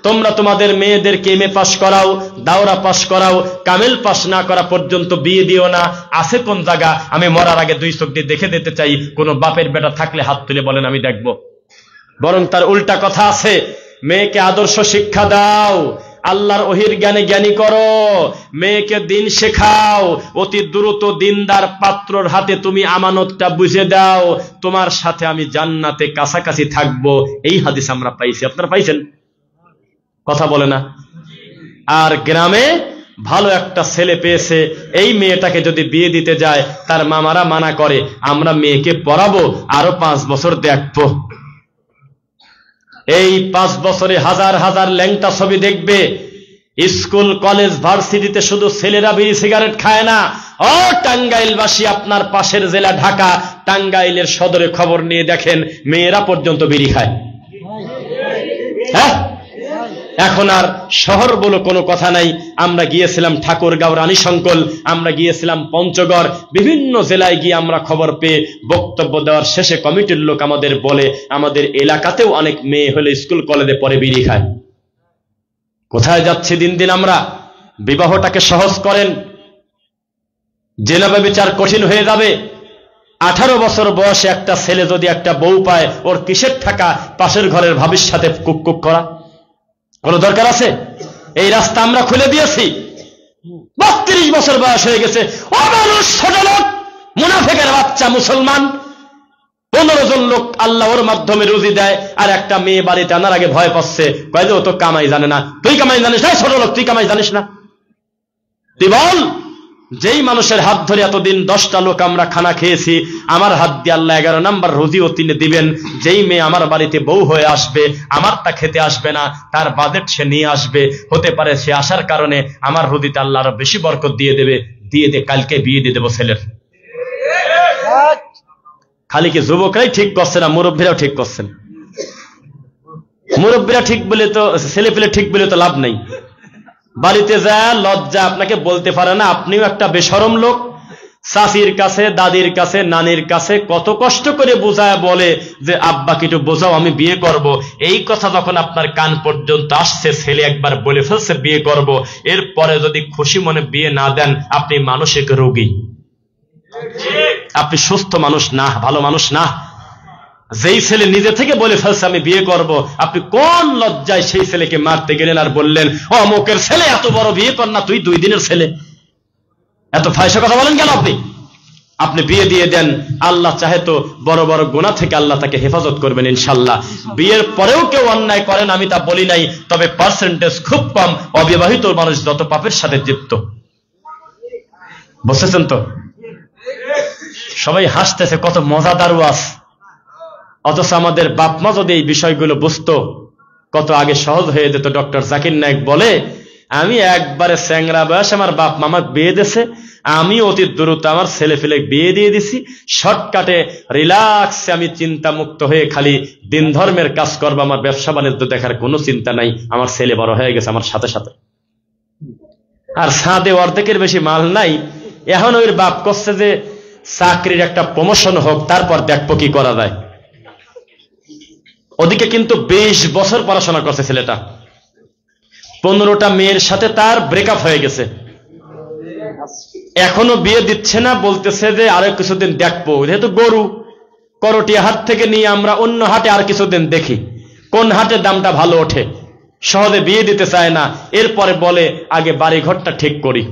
তোমরা তোমাদের মেয়েদেরকে এমএ পাস করাও, দাওরা পাস করাও, কামেল পাস না করা পর্যন্ত বিয়ে দিও না? আছে কোন জায়গা? আমি মরার আগে 2 চোখ দিয়ে দেখে দিতে চাই, কোন বাপের বেটা থাকলে হাত তুলে বলেন, আমি দেখব। বরং তার উল্টা কথা আছে, মেয়েকে আদর্শ শিক্ষা দাও, আল্লাহর ওহির জ্ঞানে জ্ঞানী করো, মেয়েকে দিন শেখাও, অতি দ্রুত দিনদার পাত্রর হাতে তুমি আমানতটা বুঝে দাও, তোমার সাথে আমি জান্নাতে কাছাকাছি থাকবো। এই হাদিস আমরা পাইছি, আপনারা পাইছেন? কথা বলে না। আর গ্রামে ভালো একটা ছেলে পেয়েছে, এই মেয়েটাকে যদি বিয়ে দিতে যায় তার মামারা মানা করে, আমরা মেয়েকে পড়াবো, আরো 5 বছর দেখবো। এই 5 বছরে হাজার হাজার ল্যাংটা ছবি দেখবে। স্কুল কলেজ ভার্সিটিতে শুধু ছেলেরা বিড়ি সিগারেট খায় না। ও টাঙ্গাইলবাসী, আপনার পাশের জেলা ঢাকা, টাঙ্গাইলের সদরে খবর নিয়ে দেখেন, মেয়েরা পর্যন্ত বিড়ি খায়। হ্যাঁ, এখন আর শহর বলে কোনো কথা নাই। আমরা গিয়েছিলাম ঠাকুরগাঁও, রানীশঙ্কল, আমরা গিয়েছিলাম পঞ্চগড়, বিভিন্ন জেলায় গিয়ে আমরা খবর পেয়ে বক্তব্য দেওয়ার শেষে কমিটির লোক আমাদের বলে, আমাদের এলাকাতেও অনেক মেয়ে হলে স্কুল কলেজে পরে বিড়ি খায়। কোথায় যাচ্ছে দিন দিন আমরা? বিবাহটাকে সহজ করেন, জেনাবে বিচার কঠিন হয়ে যাবে। 18 বছর বয়সে একটা ছেলে যদি একটা বউ পায়, ওর কিসের টাকা পাশের ঘরের ভাবির সাথে কুক করা? কোন দরকার আছে? এই রাস্তা আমরা খুলে দিয়েছি। 32 বছর বয়স হয়ে গেছে, ও মানুষ, ছোট লোক, মুনাফিকের বাচ্চা মুসলমান, 15 জন লোক আল্লাহ ওর মাধ্যমে রুজি দেয়, আর একটা মেয়ে বাড়িতে আনার আগে ভয় পাচ্ছে, কয় যে ও তো কামাই জানে না। তুই কামাই জানিস না? ছোট লোক, তুই কামাই জানিস না? তুই বল, যেই মানুষের হাত ধরে এতদিন 10টা লোক আমরা খানা খেয়েছি, আমার হাত দিয়ে আল্লাহ 11 নম্বর রুজিও তিনি দিবেন। যেই মেয়ে আমার বাড়িতে বউ হয়ে আসবে, আমারটা খেতে আসবে না, তার বাজেট সে নিয়ে আসবে, হতে পারে সে আসার কারণে আমার রুজিতে আল্লাহ আরো বেশি বরকত দিয়ে দেবে। দিয়ে দে, কালকে বিয়ে দিয়ে দেবো ছেলের। খালি কি যুবকরাই ঠিক করছে না, মুরব্বীরাও ঠিক করছেন? মুরব্বীরা ঠিক বলে তো, ছেলে পেলে ঠিক বলে তো লাভ নেই। বাড়িতে যায় লজ্জা আপনাকে বলতে পারে না, আপনিও একটা বেশরম লোক। চাচির কাছে, দাদির কাছে, নানির কাছে কত কষ্ট করে বোঝায় বলে যে আব্বাকে একটু বোঝাও, আমি বিয়ে করব। এই কথা যখন আপনার কান পর্যন্ত আসছে, ছেলে একবার বলে ফেলছে বিয়ে করব, এরপরে যদি খুশি মনে বিয়ে না দেন, আপনি মানসিক রোগী, আপনি সুস্থ মানুষ না, ভালো মানুষ না। যেই ছেলে নিজে থেকে বলে ফেলছে আমি বিয়ে করব, আপনি কোন লজ্জায় সেই ছেলেকে মারতে গেলেন আর বললেন ও অমুকের ছেলে, এত বড় বিয়ে কর না, তুই 2 দিনের ছেলে, এত ফায়সা কথা বলেন কেন? আপনি বিয়ে দিয়ে দেন, আল্লাহ চাহে তো বড় বড় গুনাহ থেকে আল্লাহ তাকে হেফাজত করবেন ইনশাআল্লাহ। বিয়ের পরেও কেউ অন্যায় করেন আমি তা বলি নাই, তবে পার্সেন্টেজ খুব কম অবিবাহিত মানুষ যত পাপের সাথে যুক্ত। বুঝতেছেন তো? সবাই হাসতেছে, কত মজাদার ওয়াজ। অথচ আমাদের বাপ মা যদি এই বিষয়গুলো বুঝতো, কত আগে সহজ হয়ে যেত। ডক্টর জাকির নায়েক বলে, আমি একবারে স্যাংরা বয়স আমার বাপ মামা বিয়ে দিয়েছে, আমি অতি দ্রুত আমার ছেলে ফেলে বিয়ে দিয়ে দিছি, শর্টকাটে রিল্যাক্সে আমি চিন্তা মুক্ত হয়ে খালি দিন ধর্মের কাজ করবো, আমার ব্যবসা বাণিজ্য দেখার কোনো চিন্তা নাই, আমার ছেলে বড় হয়ে গেছে আমার সাথে সাথে। আর সাদে অর্ধেকের বেশি মাল নাই, এখন ওই বাপ করছে যে চাকরির একটা প্রমোশন হোক, তারপর দেখবো কি করা যায়। ওদিকে কিন্তু 20 বছর পড়াশোনা করছে ছেলেটা, 15টা মেয়ের সাথে তার ব্রেকআপ হয়ে গেছে, এখনো বিয়ে দিচ্ছে না, বলতেছে যে আরো কিছুদিন দেখবো। যেহেতু গরু করটিয়া হাট থেকে নিয়ে আমরা অন্য হাটে আর কিছুদিন দেখি কোন হাটে দামটা ভালো ওঠে, সহজে বিয়ে দিতে চায় না, এরপরে বলে আগে বাড়ি ঘরটা ঠিক করি।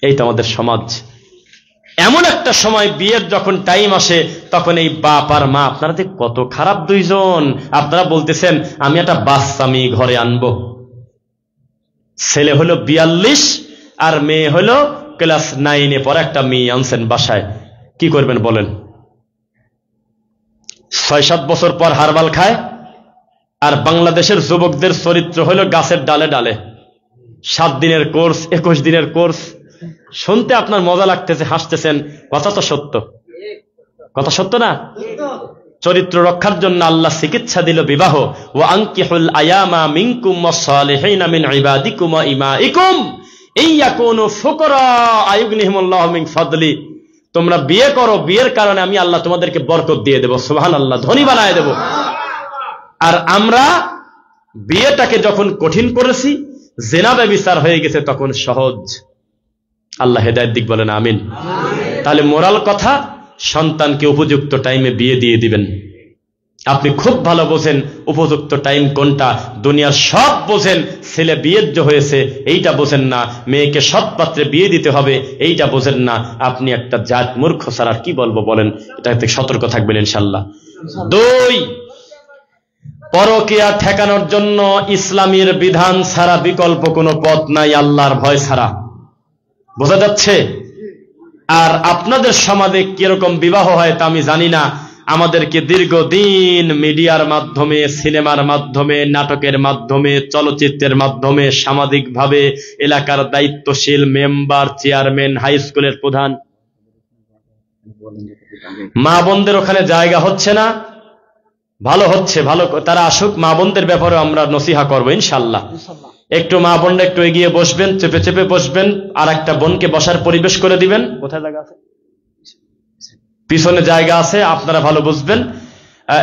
এই তো আমাদের সমাজ। এমন একটা সময় বিয়ের যখন টাইম আসে, তখন এই বাপ আর মা, আপনারা কত খারাপ দুইজন। আপনারা বলতেছেন আমি একটা বাচ্চা মেয়ে ঘরে আনবো, ছেলে হলো 42 আর মেয়ে হলো ক্লাস 9-এ পরে একটা মেয়ে আনছেন বাসায়, কি করবেন বলেন? 6-7 বছর পর হারবাল খায়। আর বাংলাদেশের যুবকদের চরিত্র হলো গাছের ডালে ডালে, 7 দিনের কোর্স, 21 দিনের কোর্স। শুনতে আপনার মজা লাগতেছে, হাসতেছেন, কথা তো সত্য, কথা সত্য না? চরিত্র রক্ষার জন্য আল্লাহ চিকিৎসা দিল বিবাহ। ওয়া আনকিহুল আয়ামা মিনকুম ওয়াস-সালিহিনা মিন ইবাদিকুম ওয়া ইমাইকুম ইন ইয়াকুনু ফুকারা আয়ুগনিহিমুল্লাহু মিন ফাদলি। তোমরা বিয়ে করো, বিয়ের কারণে আমি আল্লাহ তোমাদেরকে বরকত দিয়ে দেব, সুবহানাল্লাহ, ধনী বানায় দেব। আর আমরা বিয়েটাকে যখন কঠিন করেছি, জিনা ব্যভিচার হয়ে গেছে, তখন সহজ। আল্লাহ হেদায়েত দিক, বলেন আমিন। তাহলে মোরাল কথা, সন্তানকে উপযুক্ত টাইমে বিয়ে দিয়ে দিবেন। আপনি খুব ভালো বোঝেন উপযুক্ত টাইম কোনটা, দুনিয়ার সব বোঝেন, ছেলে বিয়ের হয়েছে এইটা বোঝেন না, মেয়েকে সৎ পাত্রে বিয়ে দিতে হবে এইটা বোঝেন না, আপনি একটা জাত মূর্খ ছাড়া কি বলবো বলেন। এটা থেকে সতর্ক থাকবেন ইনশাআল্লাহ। 2, পরকীয়া ঠেকানোর জন্য ইসলামের বিধান ছাড়া বিকল্প কোনো পথ নাই, আল্লাহর ভয় ছাড়া। বোঝা যাচ্ছে? আর আপনাদের সমাজে কিরকম বিবাহ হয় তা আমি জানি না। আমাদেরকে দীর্ঘদিন মিডিয়ার মাধ্যমে, সিনেমার মাধ্যমে, নাটকের মাধ্যমে, চলচ্চিত্রের মাধ্যমে, সামাজিকভাবে এলাকার দায়িত্বশীল মেম্বার, চেয়ারম্যান, হাই স্কুলের প্রধান, মা বোনদের ওখানে জায়গা হচ্ছে না, ভালো হচ্ছে, ভালো, তারা আসুক, মা বোনদের ব্যাপারে আমরা নসিহা করবো ইনশাআল্লাহ। একটু মা বোনরা একটু এগিয়ে বসবেন, চেপে চেপে বসবেন, আর একটা বোনকে বসার পরিবেশ করে দিবেন। কোথায় জায়গা আছে? পিছনে জায়গা আছে, আপনারা ভালো বুঝবেন,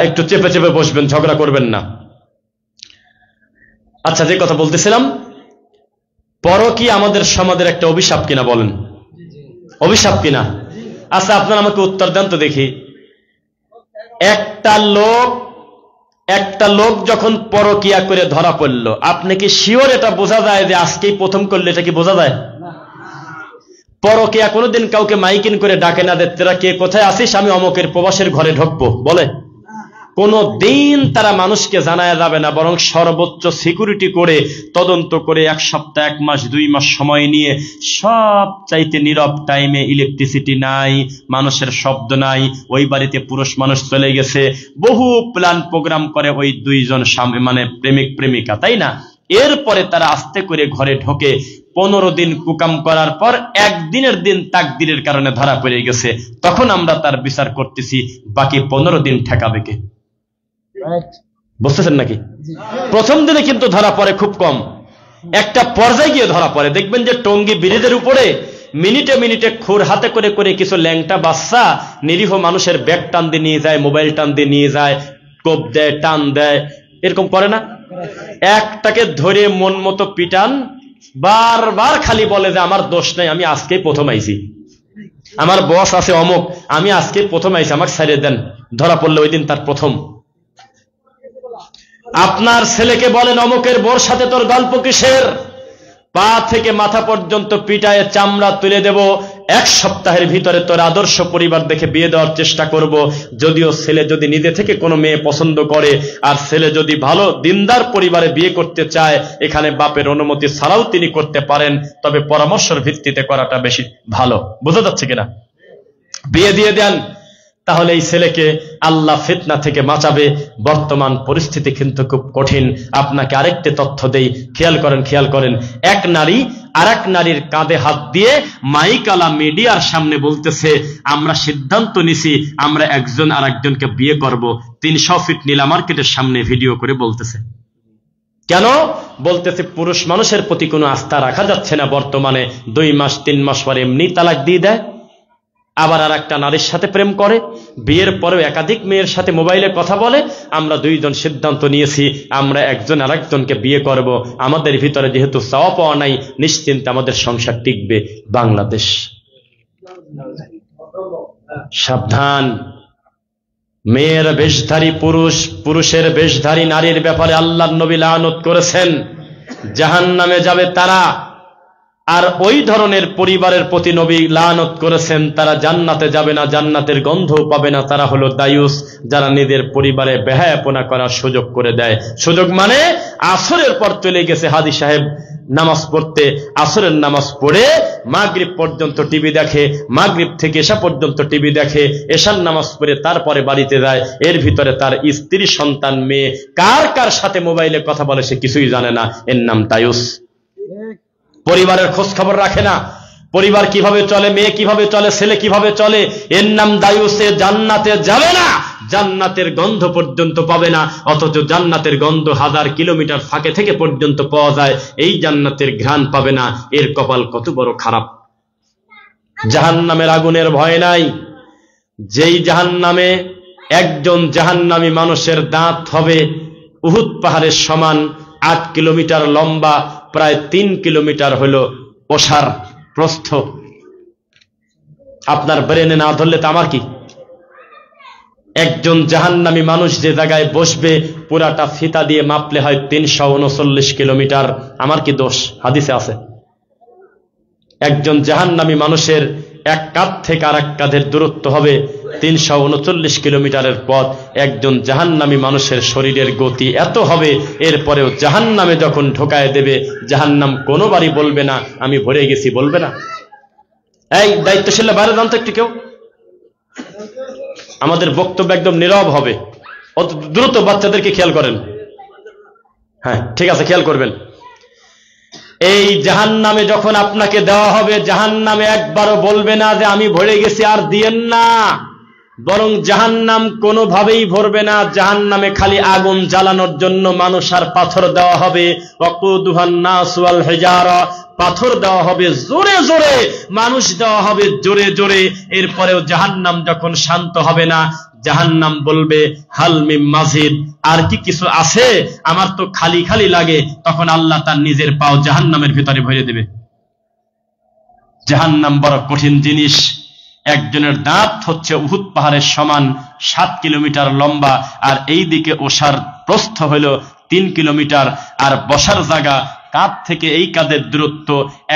একটু চেপে চেপে বসবেন, ঝগড়া করবেন না। আচ্ছা, যে কথা বলতেছিলাম, পরকীয়া আমাদের সমাজের একটা অভিশাপ কিনা বলেন? অভিশাপ কিনা? আচ্ছা, আপনারা আমাকে উত্তর দেন তো দেখি। একটা লোক যখন পরকীয়া করে ধরা পড়ল, আপনি কি শিওর এটা বোঝা যায় যে আজকেই প্রথম করলে? এটা কি বোঝা যায়? পরকীয়া কোনোদিন কাউকে মাইকিন করে ডাকে না, তোরা কে কোথায় আসিস, আমি অমুকের প্রবাসের ঘরে ঢুকবো বলে? কোনো দিন তারা মানুষকে জানায়া যাবে না, বরং সর্বোচ্চ সিকিউরিটি করে, তদন্ত করে, 1 সপ্তাহ, 1 মাস, 2 মাস সময় নিয়ে, সব চাইতে নীরব টাইমে, ইলেকট্রিসিটি নাই, মানুষের শব্দ নাই, ওই বাড়িতে পুরুষ মানুষ চলে গেছে, বহু প্ল্যান প্রোগ্রাম করে ওই 2 জন মানে প্রেমিক প্রেমিকা, তাই না? এরপরে তারা আস্তে করে ঘরে ঢোকে। 15 দিন কুকাম করার পর একদিনের দিন তাকদীরের কারণে ধরা পড়ে গেছে, তখন আমরা তার বিচার করতেছি। বাকি 15 দিন ঠেকাবে কে? বুঝতেছেন নাকি? প্রথম দিনে কিন্তু ধরা পড়ে খুব কম, একটা পর্যায়ে গিয়ে ধরা পড়ে। দেখবেন যে টঙ্গী ব্রিজের উপরে মিনিটে মিনিটে খুর হাতে করে করে কিছু ল্যাংটা বাচ্চা নিরীহ মানুষের ব্যাগ টান দিয়ে নিয়ে যায়, মোবাইল টান দিয়ে নিয়ে যায়, কোপ দেয়, টান দেয়, এরকম করে না? একটাকে ধরে মন মতো পিটান, বারবার খালি বলে যে আমার দোষ নাই, আমি আজকেই প্রথম আইছি, আমার বস আছে অমুক, আমি আজকে প্রথম আইছি, আমাকে ছাড়িয়ে দেন। ধরা পড়লে ওই দিন তার প্রথম। আপনার ছেলেকে বলেন অমুকের বোর সাথে তোর গল্প কিসের? পা থেকে মাথা পর্যন্ত পিটায়ে চামড়া তুলে দেব, 1 সপ্তাহের ভিতরে তোর আদর্শ পরিবার দেখে বিয়ে দেওয়ার চেষ্টা করব। যদিও ছেলে যদি নিজে থেকে কোনো মেয়ে পছন্দ করে, আর ছেলে যদি ভালো দিনদার পরিবারে বিয়ে করতে চায়, এখানে বাপের অনুমতি ছাড়াও তিনি করতে পারেন, তবে পরামর্শের ভিত্তিতে করাটা বেশি ভালো। বোঝা যাচ্ছে কিনা? বিয়ে দিয়ে দেন, তাহলে এই ছেলেকে আল্লাহ ফিতনা থেকে বাঁচাবে। বর্তমান পরিস্থিতি কিন্তু খুব কঠিন। আপনাকে আরেকটি তথ্য দেই, খেয়াল করেন। এক নারী আরেক নারীর কাঁধে হাত দিয়ে মাইকালা মিডিয়ার সামনে বলতেছে, আমরা সিদ্ধান্ত নিছি আমরা একজন আরেকজনকে বিয়ে করব। 300 ফিট নীলা মার্কেটের সামনে ভিডিও করে বলতেছে। কেন বলতেছে? পুরুষ মানুষের প্রতি কোনো আস্থা রাখা যাচ্ছে না বর্তমানে। 2 মাস 3 মাস পরে এমনি তালাক দিয়ে দেয়, আবার আর একটা নারীর সাথে প্রেম করে, বিয়ের পরেও একাধিক মেয়ের সাথে মোবাইলে কথা বলে। আমরা 2 জন সিদ্ধান্ত নিয়েছি আমরা একজন আরেকজনকে বিয়ে করব। আমাদের ভিতরে যেহেতু চাওয়া পাওয়া নাই, নিশ্চিন্তে আমাদের সংসার টিকবে। বাংলাদেশ সাবধান। মেয়ের বেশধারী পুরুষ, পুরুষের বেশধারী নারীর ব্যাপারে আল্লাহর নবী লানত করেছেন, জাহান্নামে যাবে তারা। আর ওই ধরনের পরিবারের প্রতি নবী লানত করেছেন, তারা জান্নাতে যাবে না, জান্নাতের গন্ধ পাবে না। তারা হলো দায়ুস, যারা নিজের পরিবারে বেহায়াপনা করার সুযোগ করে দেয়। সুযোগ মানে আসরের পর চলে গেছে হাদি সাহেব নামাজ পড়তে, আসরের নামাজ পড়ে মাগরিব পর্যন্ত টিভি দেখে, মাগরিব থেকে এশা পর্যন্ত টিভি দেখে, এশার নামাজ পড়ে তারপরে বাড়িতে যায়। এর ভিতরে তার স্ত্রী, সন্তান, মেয়ে কার কার সাথে মোবাইলে কথা বলে সে কিছুই জানে না। এর নাম দায়ুস। পরিবারের খোঁজ খবর রাখে না, পরিবার কিভাবে চলে, মেয়ে কিভাবে চলে, ছেলে কিভাবে চলে, এর নাম দায়ুসে। জান্নাতে যাবে না, জান্নাতের গন্ধ পর্যন্ত পাবে না। অথচ জান্নাতের গন্ধ 1000 কিলোমিটার ফাঁকে থেকে পর্যন্ত পাওয়া যায়, এই জান্নাতের ঘ্রাণ পাবে না। এর কপাল কত বড় খারাপ। জাহান্নামের আগুনের ভয় নাই। যেই জাহান্নামে একজন জাহান্নামী মানুষের দাঁত হবে উহুদ পাহাড়ের সমান, 8 কিলোমিটার লম্বা, প্রায় 3 কিলোমিটার হলো ওসার প্রস্থ। আপনার ব্রেনে না ধরলে তো আমার কি? একজন জাহান্নামী মানুষ যে জায়গায় বসবে পুরাটা ফিতা দিয়ে মাপলে হয় 339 কিলোমিটার। আমার কি দোষ? হাদিসে আছে। একজন জাহান্নামী মানুষের এক কাঁধ থেকে আর এক কাঁধের দূরত্ব হবে 339 কিলোমিটারের পথ। একজন জাহান্নামী মানুষের শরীরের গতি এত হবে, এরপরেও জাহান্নামে যখন ঢোকায় দেবে, জাহান্নাম কোনোবারই বলবে না আমি ভরে গেছি, বলবে না। এই দায়িত্বশীল বাইরে জানতো একটু কেউ? আমাদের বক্তব্য একদম নীরব হবে, অত দ্রুত বাচ্চাদেরকে খেয়াল করেন। হ্যাঁ ঠিক আছে, খেয়াল করবেন। এই জাহান্নামে যখন আপনাকে দেওয়া হবে, জাহান্নামে একবারও বলবে না যে আমি ভরে গেছি আর দিয়েন না, বরং জাহান্নাম কোনোভাবেই ভরবে না। জাহান্নামে খালি আগুন জ্বালানোর জন্য মানুষ আর পাথর দেওয়া হবে। ওয়াকুদুহান নাস ওয়াল হিজারা, পাথর দেওয়া হবে জোরে জোরে, মানুষ দেওয়া হবে জোরে জোরে। এরপরেও জাহান্নাম যখন শান্ত হবে না, জাহান্নাম বলবে হাল মিন মাজিদ, আর কি কিছু আছে? আমার তো খালি খালি লাগে। তখন আল্লাহ তার নিজের পাও জাহান্নামের ভিতরে ভরে দেবে। জাহান্নাম বড় কঠিন জিনিস। একজনের দাঁত হচ্ছে উহুদ পাহাড়ের সমান, 7 কিলোমিটার লম্বা, আর এই দিকে ওসার প্রস্থ হলো 3 কিলোমিটার, আর বসার জায়গা কাঁধ থেকে এই কাঁধের দূরত্ব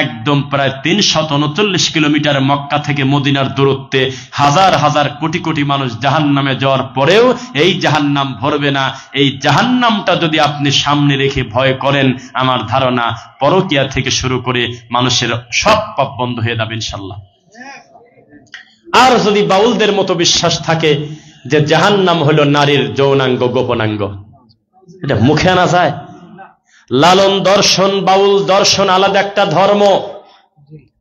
একদম প্রায় 339 কিলোমিটার। মক্কা থেকে মদিনার দূরত্বে হাজার হাজার কোটি কোটি মানুষ জাহান্নামে যাওয়ার পরেও এই জাহান্নাম ভরবে না। এই জাহান্নামটা যদি আপনি সামনে রেখে ভয় করেন, আমার ধারণা পরকিয়া থেকে শুরু করে মানুষের সব পাপ বন্ধ হয়ে যাবে ইনশাল্লাহ। আর যদি বাউলদের মতো বিশ্বাস থাকে যে জাহান্নাম হলো নারীর যৌনাঙ্গ, গোপনাঙ্গ, এটা মুখে আনা যায়? লালন দর্শন, বাউল দর্শন আলাদা একটা ধর্ম।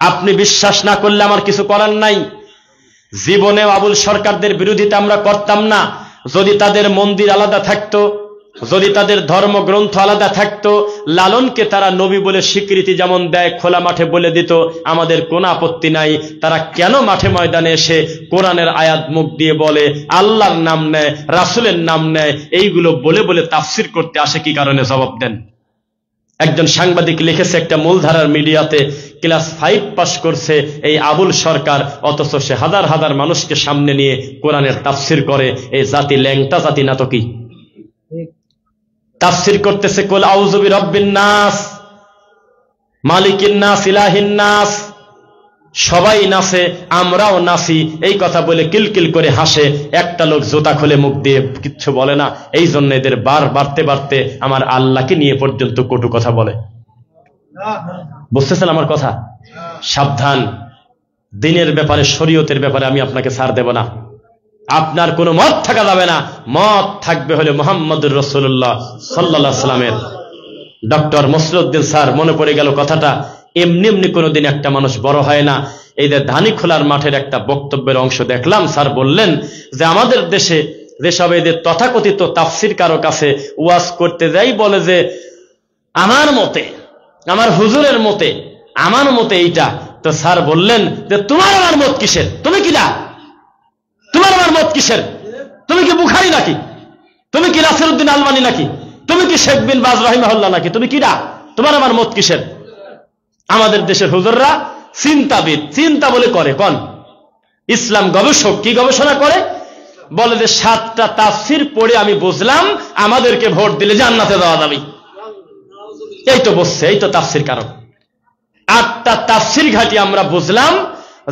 আপনি বিশ্বাস না করলে আমার কিছু করার নাই। জীবনে আবুল সরকারদের বিরোধিতা আমরা করতাম না যদি তাদের মন্দির আলাদা থাকতো, যদি তাদের ধর্মগ্রন্থ আলাদা থাকতো। লালনকে তারা নবী বলে স্বীকৃতি যেমন দেয়, খোলা মাঠে বলে দিত, আমাদের কোনো আপত্তি নাই। তারা কেন মাঠে ময়দানে এসে কোরআনের আয়াত মুখ দিয়ে বলে, আল্লাহর নাম নেয়, রাসূলের নাম নেয়, এইগুলো বলে বলে তাফসির করতে আসে কি কারণে? জবাব দেন। একজন সাংবাদিক লিখেছে একটা মূলধারার মিডিয়াতে, ক্লাস 5 পাস করছে এই আবুল সরকার, অথচ সে হাজার হাজার মানুষকে সামনে নিয়ে কোরআনের তাফসির করে। এই জাতি ল্যাংটা জাতি না তো কি? তাফসির করতেছে কুল আউযু বিরাব্বিন নাস, মালিকিন নাস, ইলাহিন নাস। সবাই নাচে, আমরাও নাচি, এই কথা বলে কিলকিল করে হাসে। একটা লোক জুতা খুলে মুখ দিয়ে কিচ্ছু বলে না। এই জন্য এদের বার বাড়তে বাড়তে আমার আল্লাহকে নিয়ে পর্যন্ত কটু কথা বলে। বুঝতেছেন আমার কথা? সাবধান, দিনের ব্যাপারে, শরীয়তের ব্যাপারে আমি আপনাকে ছাড় দেব না। আপনার কোনো মত থাকা যাবে না, মত থাকবে হলে মুহাম্মদুর রাসূলুল্লাহ সাল্লাল্লাহু আলাইহি ওয়াসাল্লামের। ডক্টর মসরুদ্দিন স্যার, মনে পড়ে গেল কথাটা, এমনি এমনি কোনোদিন একটা মানুষ বড় হয় না। এই যে ধানি খোলার মাঠের একটা বক্তব্যের অংশ দেখলাম, স্যার বললেন যে আমাদের দেশে যেসব এদের তথাকথিত তাফসিরকারক আছে, ওয়াজ করতে যাই বলে যে আমার মতে, আমার হুজুরের মতে, আমার মতে এইটা। তো স্যার বললেন যে তোমার আমার মত কিসের? তুমি কি না? তোমার আমার মত কিসের? তুমি কি বুখারী নাকি? তুমি কি নাসিরউদ্দিন আলবানী নাকি? তুমি কি শেখ বিন বাজ রাহিমাহুল্লাহ নাকি? তুমি কি না? তোমার আমার মত কিসের? আমাদের দেশের হুজুররা চিন্তাবিদ, চিন্তা বলে করে কোন ইসলাম গবেষক কি গবেষণা করে? বলে যে 7টা তাফসির পড়ে আমি বুঝলাম আমাদেরকে ভোট দিলে জান্নাতে যাওয়া যাবে। এই তো বলছে, এই তো তাফসির কারক। 8টা তাফসির ঘাটি আমরা বুঝলাম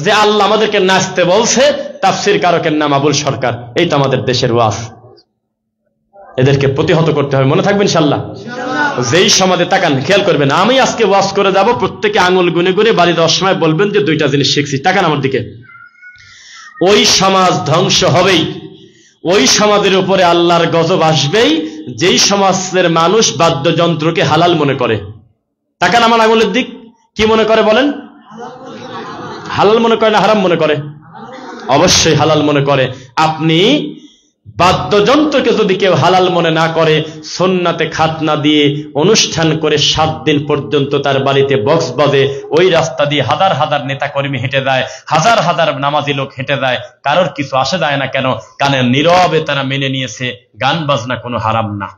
যে আল্লাহ আমাদেরকে নাচতে বলছে, তাফসির কারকের নাম আবুল সরকার। এই তো আমাদের দেশের ওয়াজ। এদেরকে প্রতিহত করতে হবে, মনে থাকবে ইনশাআল্লাহ। যেই সমাজে তাকান, খেয়াল করবেন, আমি আজকে ওয়াজ করে যাব, প্রত্যেকে আঙুল গুনে গুনে বাড়ি যাওয়ার সময় বলবেন যে 2টা জিনিস শিখছি। তাকান আমার দিকে। ওই সমাজ ধ্বংস হবেই, ওই সমাজের উপরে আল্লাহর গজব আসবেই যেই সমাজের মানুষ বাদ্যযন্ত্রকে হালাল মনে করে। তাকান আমার আঙুলের দিক, কি মনে করে বলেন? হালাল মনে করে না হারাম মনে করে? অবশ্যই হালাল মনে করে। আপনি বাদ্যযন্ত্রকে যদি কেউ হালাল মনে না করে, সুন্নাতে খাতনা দিয়ে অনুষ্ঠান করে 7 দিন পর্যন্ত তার বাড়িতে বক্স বাজে, ওই রাস্তা দিয়ে হাজার হাজার নেতাকর্মী হেঁটে যায়, হাজার হাজার নামাজি লোক হেঁটে যায়, কারোর কিছু আসে যায় না কেন? কারণ নীরবে তারা মেনে নিয়েছে গান বাজনা কোনো হারাম না।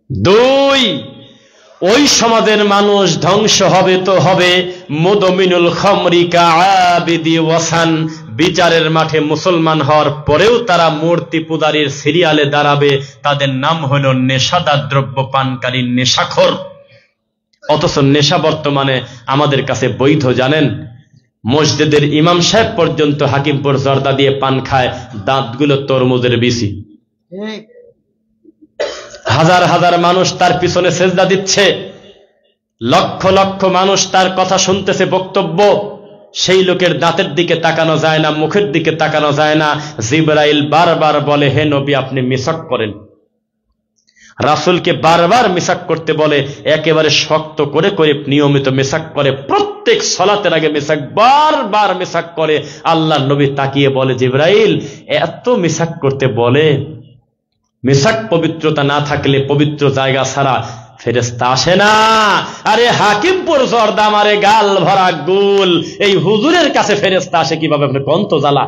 2, ওই সমাজের মানুষ ধ্বংস হবে তো হবে। মুদমিনুল খামরি কাআবিদি ওয়াসান, বিচারের মাঠে মুসলমান হওয়ার পরেও তারা মূর্তি পূজারীর সিরিয়ালে দাঁড়াবে। তাদের নাম হলো নেশাদার দ্রব্য পানকারী, নেশাখোর। অথচ নেশা বর্তমানে আমাদের কাছে বৈধ জানেন? মসজিদের ইমাম সাহেব পর্যন্ত হাকিমপুর জর্দা দিয়ে পান খায়, দাঁতগুলো তরমুজের বিচি। হাজার হাজার মানুষ তার পিছনে সেজদা দিচ্ছে, লক্ষ লক্ষ মানুষ তার কথা শুনতেছে, বক্তব্য। সেই লোকের দাঁতের দিকে তাকানো যায় না, মুখের দিকে তাকানো যায় না। জিবরাইল বারবার বলে, হে নবী আপনি মিসাক করেন। রাসূলকে বারবার মিসাক করতে বলে, একেবারে শক্ত করে করে নিয়মিত মিসাক করে, প্রত্যেক সালাতের আগে মিসাক, বারবার মিসাক করে। আল্লাহর নবী তাকিয়ে বলে, জিবরাইল এত মিসাক করতে বলে, মিসাক পবিত্রতা না থাকলে পবিত্র জায়গা ছাড়া ফেরেশতা আসে না। আরে হাকিমপুর জর্দা আমারে গাল ভরা গুল, এই হুজুরের কাছে ফেরেশতা আসে কিভাবে? আপনি কন্ত জ্বালা।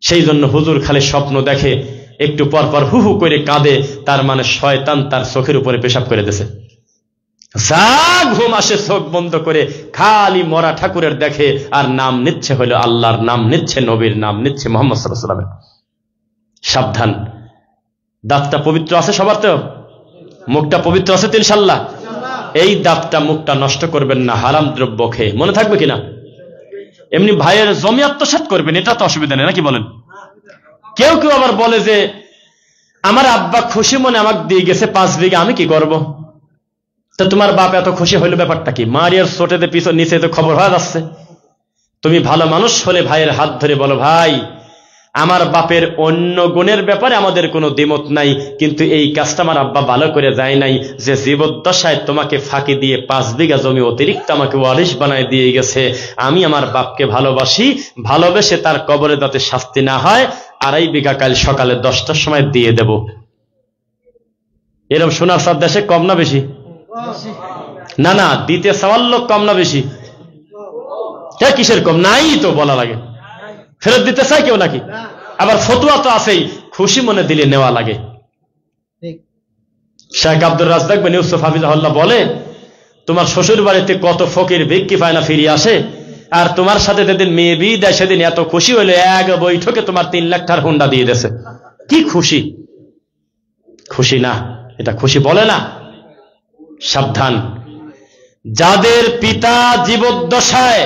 সেই জন্য হুজুর খালি স্বপ্ন দেখে, একটু পর পর হু হু করে কাঁদে, তার মানে শয়তান তার চোখের উপরে পেশাব করে দিয়েছে। যা ঘুম আসে চোখ বন্ধ করে খালি মরা ঠাকুরের দেখে, আর নাম নিচ্ছে হলো আল্লাহর নাম নিচ্ছে, নবীর নাম নিচ্ছে, মুহাম্মদ সাল্লাল্লাহু আলাইহি ওয়াসাল্লামের। সাবধান। দাঁতটা পবিত্র আছে সবার তো? মুখটা পবিত্র আছে তো ইনশাআল্লাহ? এই দাঁতটা মুখটা নষ্ট করবেন না হারাম দ্রব্য খেয়ে, মনে থাকবে কিনা? এমনি ভাইয়ের জমি আত্মসাৎ করবেন, এটা তো অসুবিধা নেই, নাকি বলেন? কেউ কেউ আবার বলে যে আমার আব্বা খুশি মনে আমাকে দিয়ে গেছে 5 বিঘা, আমি কি করব? তো তোমার বাপ এত খুশি হইল, ব্যাপারটা কি? মারিয়ার চোটেতে পিছন নিচে তো খবর হয়ে যাচ্ছে। তুমি ভালো মানুষ হলে ভাইয়ের হাত ধরে বলো, ভাই আমার বাপের অন্য গুণের ব্যাপারে আমাদের কোনো দ্বিমত নাই, কিন্তু এই কাজটা আমার আব্বা ভালো করে যায় নাই, যে জীবদ্দশায় তোমাকে ফাঁকি দিয়ে 5 বিঘা জমি অতিরিক্ত আমাকে ওয়ারিশ বানায় দিয়ে গেছে। আমি আমার বাপকে ভালোবাসি, ভালোবেসে তার কবরে যাতে শাস্তি না হয় 2.5 বিঘা কাল সকালে 10টার সময় দিয়ে দেব। এরকম সোনার সব দেশে কম না বেশি? না না, দিতে চাওয়ার লোক কম না বেশি? হ্যাঁ, কিসের কম? নাই তো বলা লাগে। ফেরত দিতে চাই কেউ নাকি? আবার ফতুয়া তো আছেই, খুশি মনে দিলে নেওয়া লাগে। শেখ আব্দুর রাজ্জাক বিন ইউসুফ হাফিজাহুল্লাহ বলে, তোমার শ্বশুর বাড়িতে কত ফকির ভিক্ষি পায় না ফিরে আসে, আর তোমার সাথে যেদিন মেয়ে বিয়ে দেয় সেদিন এত খুশি হইলে এক বৈঠকে তোমার 3 লাখ টাকার হুন্ডা দিয়ে দিয়েছে। কি খুশি? খুশি না, এটা খুশি বলে না। সাবধান। যাদের পিতা জীবদ্দশায়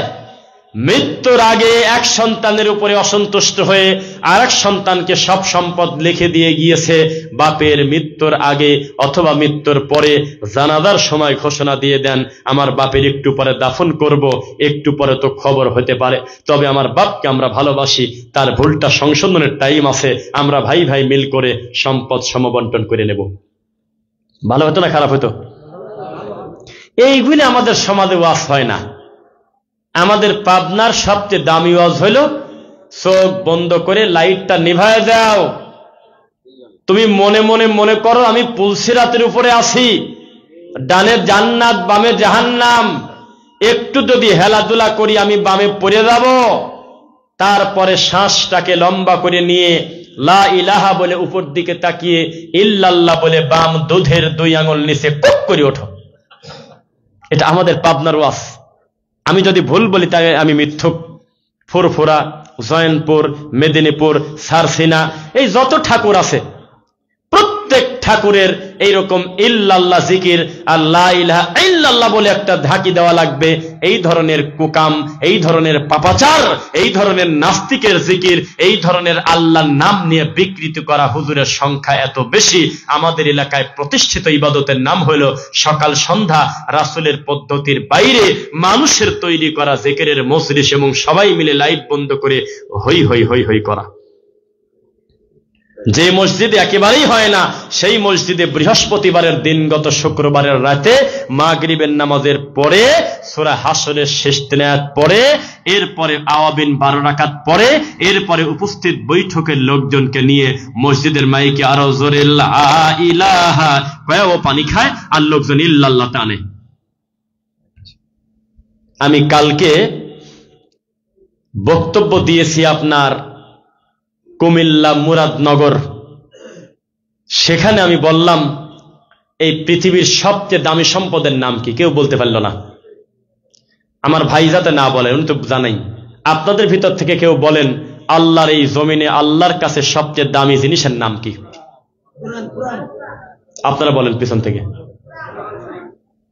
মৃত্যুর আগে এক সন্তানের উপরে অসন্তুষ্ট হয়ে আরেক সন্তানকে সব সম্পদ লিখে দিয়ে গিয়েছে, বাপের মৃত্যুর আগে অথবা মৃত্যুর পরে জানাজার সময় ঘোষণা দিয়ে দেন, আমার বাপের একটু পরে দাফন করব, একটু পরে তো খবর হতে পারে, তবে আমার বাপকে আমরা ভালোবাসি, তার ভুলটা সংশোধনের টাইম আছে, আমরা ভাই ভাই মিল করে সম্পদ সমবন্টন করে নেব। ভালো হতো না খারাপ হতো? এইগুলি আমাদের সমাজে ওয়াজ হয় না। আমাদের পাবনার সবচেয়ে দামি ওয়াজ হইল, চোখ বন্ধ করে লাইটটা নিভায় দাও, তুমি মনে মনে মনে করো আমি পুলসিরাতের উপরে আছি, ডানে জান্নাত বামে জাহান্নাম, একটু যদি হেলাধুলা করি আমি বামে পড়ে যাব। তারপরে শ্বাসটাকে লম্বা করে নিয়ে লা ইলাহা বলে উপর দিকে তাকিয়ে ইল্লাল্লাহ বলে বাম দুধের 2 আঙুল নিচে কক করে ওঠো। এটা আমাদের পাবনার ওয়াজ। আমি যদি ভুল বলি তাই আমি মিথ্যুক। ফুরফুরা, জয়নপুর, মেদিনীপুর, সারসিনা, এই যত ঠাকুর আছে প্রত্যেক ঠাকুরের এইরকম ইল্লাল্লাহ জিকির আর লা ইলাহা ইল্লাল্লাহ বলে একটা ঢাকি দেওয়া লাগবে। এই ধরনের কুকাম, এই ধরনের পাপাচার, এই ধরনের নাস্তিকের জিকির, এই ধরনের আল্লাহর নাম নিয়ে বিকৃতি করা হুজুরের সংখ্যা এত বেশি। আমাদের এলাকায় প্রতিষ্ঠিত ইবাদতের নাম হলো সকাল সন্ধ্যা রাসূলের পদ্ধতির বাইরে মানুষের তৈরি করা জিকিরের মজলিস, এবং সবাই মিলে লাইট বন্ধ করে হই হই হই হই করা। যে মসজিদে একেবারেই হয় না, সেই মসজিদে বৃহস্পতিবারের দিনগত শুক্রবারের রাতে মাগরিবের নামাজের পরে সূরা হাশরের শেষ 3 আয়াত পরে, এরপরে আওয়াবিন 12 রাকাত পরে, এরপরে উপস্থিত বৈঠকের লোকজনকে নিয়ে মসজিদের মাইকে আরো জোরে লা ইলাহা কয়ে ও পানি খায়, আর লোকজন ইল্লাল্লাহ টানে। আমি কালকে বক্তব্য দিয়েছি আপনার কুমিল্লা মুরাদনগর। সেখানে আমি বললাম এই পৃথিবীর সবচেয়ে দামি সম্পদের নাম কি? কেউ বলতে পারল না। আমার ভাই যাতে না বলেন, উনি তো জানাই। আপনাদের ভিতর থেকে কেউ বলেন আল্লাহর এই জমিনে আল্লাহর কাছে সবচেয়ে দামি জিনিসের নাম কি? আপনারা বলেন পিছন থেকে।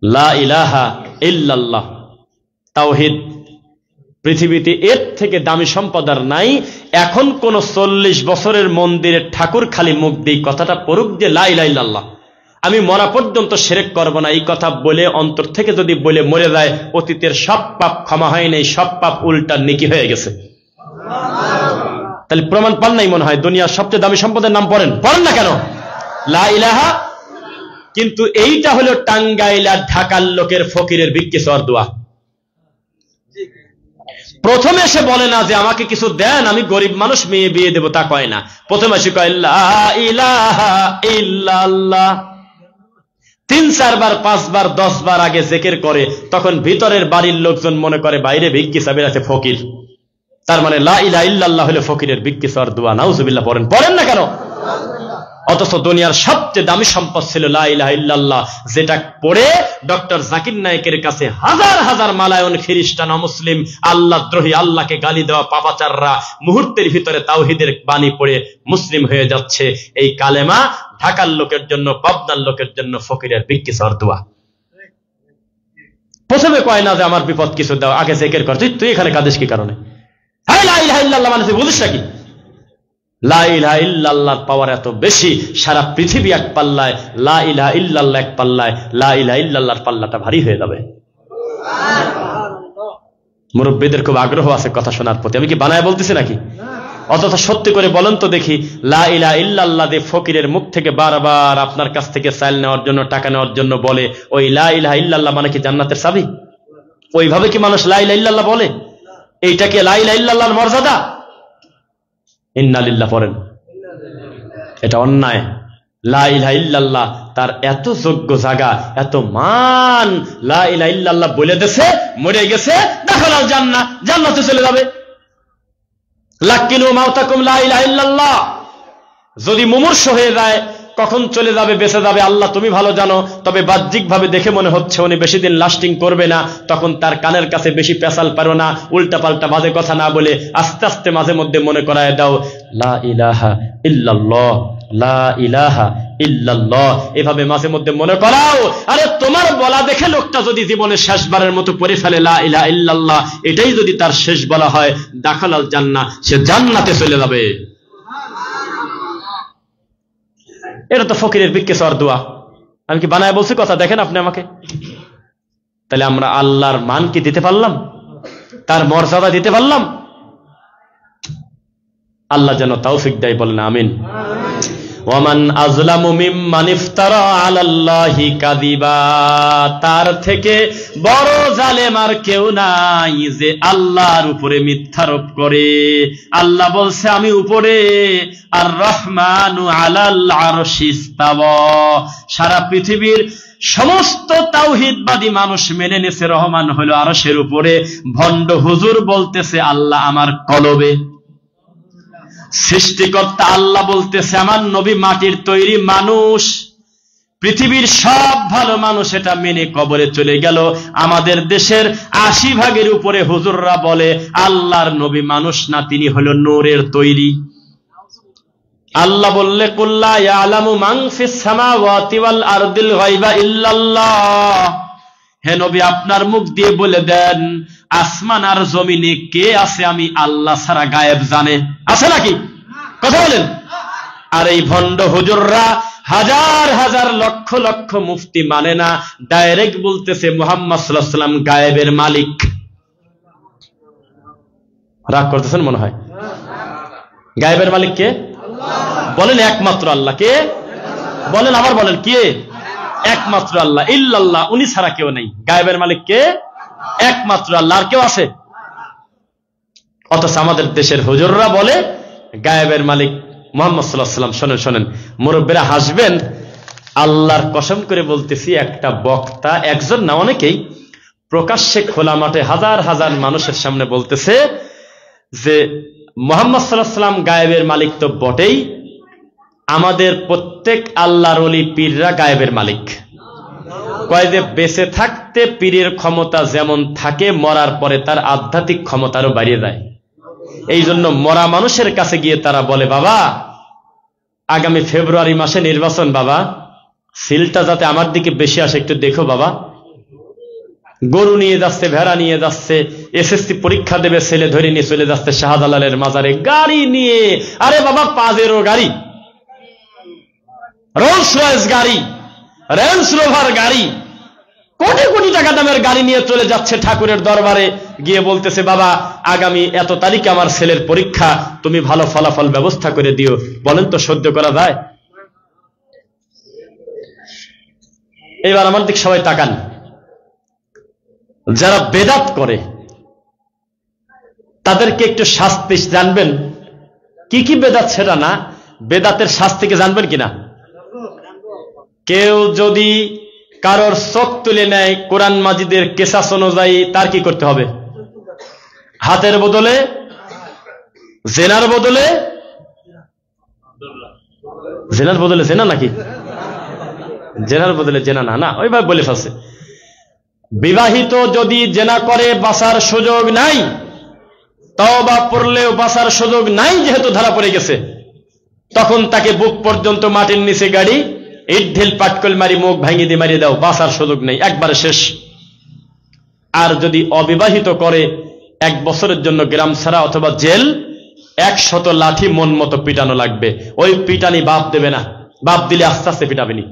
লা ইলাহা ইল্লাল্লাহ, তাওহীদ। পৃথিবীতে এর থেকে দামি সম্পদ আর নাই। এখন কোন 40 বছরের মন্দিরের ঠাকুর খালি মুখ দিয়ে কথাটা পড়ুক যে লা ইলাহা ইল্লাল্লাহ, আমি মরা পর্যন্ত শিরক করব না, এই কথা বলে অন্তর থেকে যদি বলে মরে যায়, অতীতের সব পাপ ক্ষমা হয় নাই, সব পাপ উল্টা নেকি হয়ে গেছে। তাহলে প্রমাণ পান নাই মনে হয়? দুনিয়ার সবচেয়ে দামি সম্পদের নাম পড়েন না কেন? লা ইলাহা। কিন্তু এইটা হলো টাঙ্গাইল আর ঢাকার লোকের ফকিরের ভিক্ষে চাওয়ার দোয়া। প্রথমে সে বলে না যে আমাকে কিছু দেন, আমি গরিব মানুষ, মেয়ে বিয়ে দেবো, তা কয় না। প্রথমে সে কয় লা ইলাহা ইল্লাল্লাহ। 3-4 বার 5 বার 10 বার আগে জিকির করে, তখন ভিতরের বাড়ির লোকজন মনে করে বাইরে ভিক্ষি চাবে আছে ফকির। তার মানে লা ইলাহা ইল্লাল্লাহ হলো ফকিরের ভিক্ষি চাওয়ার দোয়া। নাউজুবিল্লাহ। পড়েন না কেন? অথচ দুনিয়ার সবচেয়ে দামি সম্পদ ছিল লা ইলাহা ইল্লাল্লাহ, যেটা পড়ে ডক্টর জাকির নায়েকের কাছে হাজার হাজার মালায়ন খ্রিস্টান অমুসলিম আল্লাহদ্রোহী, আল্লাহকে গালি দেওয়া পাপাচাররা মুহূর্তের ভিতরে তাওহীদের বাণী পড়ে মুসলিম হয়ে যাচ্ছে। এই কালেমা ঢাকার লোকের জন্য, পাবনার লোকের জন্য ফকিরের ভিক্ষি চাওয়ার দোয়া। প্রথমে কয় না যে আমার বিপদ কিছু দাও, আগে জিকির কর। তুই এখানে কাঁদিস কি কারণে? হ্যাঁ, লা ইলাহা ইল্লাল্লাহ মানে তুই বুঝিস নাকি? লা ইলাহা ইল্লাল্লাহর পাওয়ার এত বেশি, সারা পৃথিবী এক পাল্লায়, লা ইলাহা ইল্লাল্লাহ এক পাল্লায়, লা ইলাহা ইল্লাল্লাহর পাল্লাটা ভারী হয়ে যাবে। মুরব্বীদের খুব আগ্রহ আছে কথা শোনার প্রতি, আমি কি বানায় বলতেছি নাকি? অথচ সত্যি করে বলেন তো দেখি, লা ইলাহা ইল্লাল্লাহ দিয়ে ফকিরের মুখ থেকে বারবার আপনার কাছ থেকে চাল নেওয়ার জন্য, টাকা নেওয়ার জন্য বলে, ওই লা ইলাহা ইল্লাল্লাহ মানে কি জান্নাতের চাবি? ওইভাবে কি মানুষ লা ইলাহা ইল্লাল্লাহ বলে? এইটা কি লা ইলাহা ইল্লাল্লাহর মর্যাদা? ইন্না লিল্লাহ পড়েন। এটা অন্যায়। লা ইলাহা ইল্লাল্লাহ তার এত যোগ্য জায়গা, এত মান। লা ইলাহা ইল্লাল্লাহ বলে দেছে, মরে গেছে, দাখালাল জান্নাহ, জান্নাতে চলে যাবে। লাকিনু মাউতাকুম লা ইলাহা ইল্লাল্লাহ। যদি মুমূর্ষ হয়ে যায়, কখন চলে যাবে, বেঁচে যাবে আল্লাহ তুমি ভালো জানো। তবে বাহ্যিক ভাবে দেখে মনে হচ্ছে উনি বেশি দিন লাস্টিং করবে না। তখন তার কানের কাছে বেশি পেশাল পারো না, উল্টা পাল্টা বাজে কথা না বলে আস্তে আস্তে মাঝে মধ্যে মনে করায় দাও লা ইলাহা ইল্লাল্লাহ, লা ইলাহা ইল্লাল্লাহ। এভাবে মাঝে মধ্যে মনে করাও। আরে তোমার বলা দেখে লোকটা যদি জীবনে শেষবারের মতো পড়ে ফেলে লা ইলাহা ইল্লাল্লাহ, এটাই যদি তার শেষ বলা হয়, দাখালাল জান্নাহ, সে জান্নাতে চলে যাবে। এটা তো ফকিরের ভিক্ষে চাওয়ার দোয়া। আমি কি বানায় বলছি কথা? দেখেন আপনি আমাকে। তাহলে আমরা আল্লাহর মান কি দিতে পারলাম? তার মর্যাদা দিতে পারলাম? আল্লাহ যেন তৌফিক দেয়, বলেন আমিন। ওয়ামান আযলামু মিম্মান ইফতারা আলাল্লাহি কাযিবা। তার থেকে বড় জালেম আর কেউ নাই যে আল্লাহর উপরে মিথ্যারোপ করে। আল্লাহ বলছে আমি উপরে, আর রহমানু আলাল আরশি ইস্তাওয়া। সারা পৃথিবীর সমস্ত তাওহীদবাদী মানুষ মেনে নেছে রহমান হলো আরশের উপরে। ভণ্ড হুজুর বলতেছে আল্লাহ আমার কলবে। সৃষ্টিকর্তা আল্লাহ বলতেছে আমার নবী মাটির তৈরি মানুষ। পৃথিবীর সব ভালো মানুষ এটা মেনে কবরে চলে গেল। আমাদের দেশের 80% উপরে হুজুররা বলে আল্লাহর নবী মানুষ না, তিনি হলো নূরের তৈরি। আল্লাহ বললে কুল্লা ইয়ালামু মান ফিস সামাওয়াতি ওয়াল আরদিল গায়বা ইল্লাল্লাহ। হে নবী আপনার মুখ দিয়ে বলে দেন আসমান আর জমিনে কে আছে আমি আল্লাহ ছাড়া গায়েব জানে? আছে নাকি? কথা বলেন। আর এই ভণ্ড হুজুররা হাজার হাজার লক্ষ লক্ষ মুফতি মানে না, ডাইরেক্ট বলতেছে মুহাম্মদ সাল্লাল্লাহু আলাইহি ওয়াসাল্লাম গায়েবের মালিক। রাগ করতেছেন মনে হয়। গায়েবের মালিক কে? বলেন একমাত্র আল্লাহ। কে? বলেন, আবার বলেন, কে? একমাত্র আল্লাহ। ইল্লাল্লাহ, উনি ছাড়া কেউ নেই। গায়েবের মালিক কে? একমাত্র আল্লাহ। আর কেউ আছে? অথচ আমাদের দেশের হুজুররা বলে গায়েবের মালিক মুহাম্মদ সাল্লাল্লাহু আলাইহি ওয়াসাল্লাম। শোনেন শোনেন, মুরব্বিরা হাসবেন, আল্লাহর কসম করে বলতেছি, একটা বক্তা, একজন না অনেকেই, প্রকাশ্যে খোলা মাঠে হাজার হাজার মানুষের সামনে বলতেছে যে মুহাম্মদ সাল্লাল্লাহু আলাইহি ওয়াসাল্লাম গায়েবের মালিক তো বটেই, আমাদের প্রত্যেক আল্লাহর ওলি পীররা গায়েবের মালিক। কয় যে বেঁচে থাকতে পীরের ক্ষমতা যেমন থাকে, মরার পরে তার আধ্যাত্মিক ক্ষমতারও বাড়িয়ে যায়। এই জন্য মরা মানুষের কাছে গিয়ে তারা বলে, বাবা আগামী ফেব্রুয়ারি মাসে নির্বাচন, বাবা সিলটা যাতে আমার দিকে বেশি আসে একটু দেখো বাবা। গরু নিয়ে যাচ্ছে, ভেড়া নিয়ে যাচ্ছে, এসএসসি পরীক্ষা দেবে ছেলে ধরে নিয়ে চলে যাচ্ছে শাহজালালের মাজারে গাড়ি নিয়ে। আরে বাবা, পাজেরো গাড়ি, রোলস রয়েস গাড়ি, রেঞ্জ রোভার গাড়ি, কোটি কোটি টাকা দামের গাড়ি নিয়ে চলে যাচ্ছে ঠাকুরের দরবারে, গিয়ে বলতেছে, বাবা আগামী এত তারিখে আমার ছেলের পরীক্ষা, তুমি ভালো ফলাফল ব্যবস্থা করে দিও। বলেন তো সহ্য করা যায়? এবার আমার দিক সবাই তাকান। যারা বেদাত করে তাদেরকে একটু শাস্তি জানবেন। কি কি বেদাত সেটা না, বেদাতের শাস্তিকে জানবেন কিনা? কেউ যদি কারোর চোখ তুলে নেয় কোরআন মাজিদের কেসাস অনুযায়ী, তার কি করতে হবে? হাতের বদলে, জেনার বদলে, জেনার বদলে জেনা নাকি? জেনার বদলে জেনা না, না ওইভাবে বলে ফেলছে। বিবাহিত যদি জেনা করে বাঁচার সুযোগ নাই, তওবা পড়লেও বাঁচার সুযোগ নাই, যেহেতু ধরা পড়ে গেছে, তখন তাকে বুক পর্যন্ত মাটির নিচে গাড়ি, ইট ঢিল পাটকল মারি, মুখ ভাঙিয়ে দিয়ে মারিয়ে দাও, বাঁচার সুযোগ নেই, একবারে শেষ। আর যদি অবিবাহিত করে, 1 বছরের জন্য গ্রাম ছাড়া অথবা জেল, 100 লাঠি মন মতো পিটানো লাগবে। ওই পিটানি বাপ দেবে না, বাপ দিলে আস্তে আস্তে পিটাবেনি।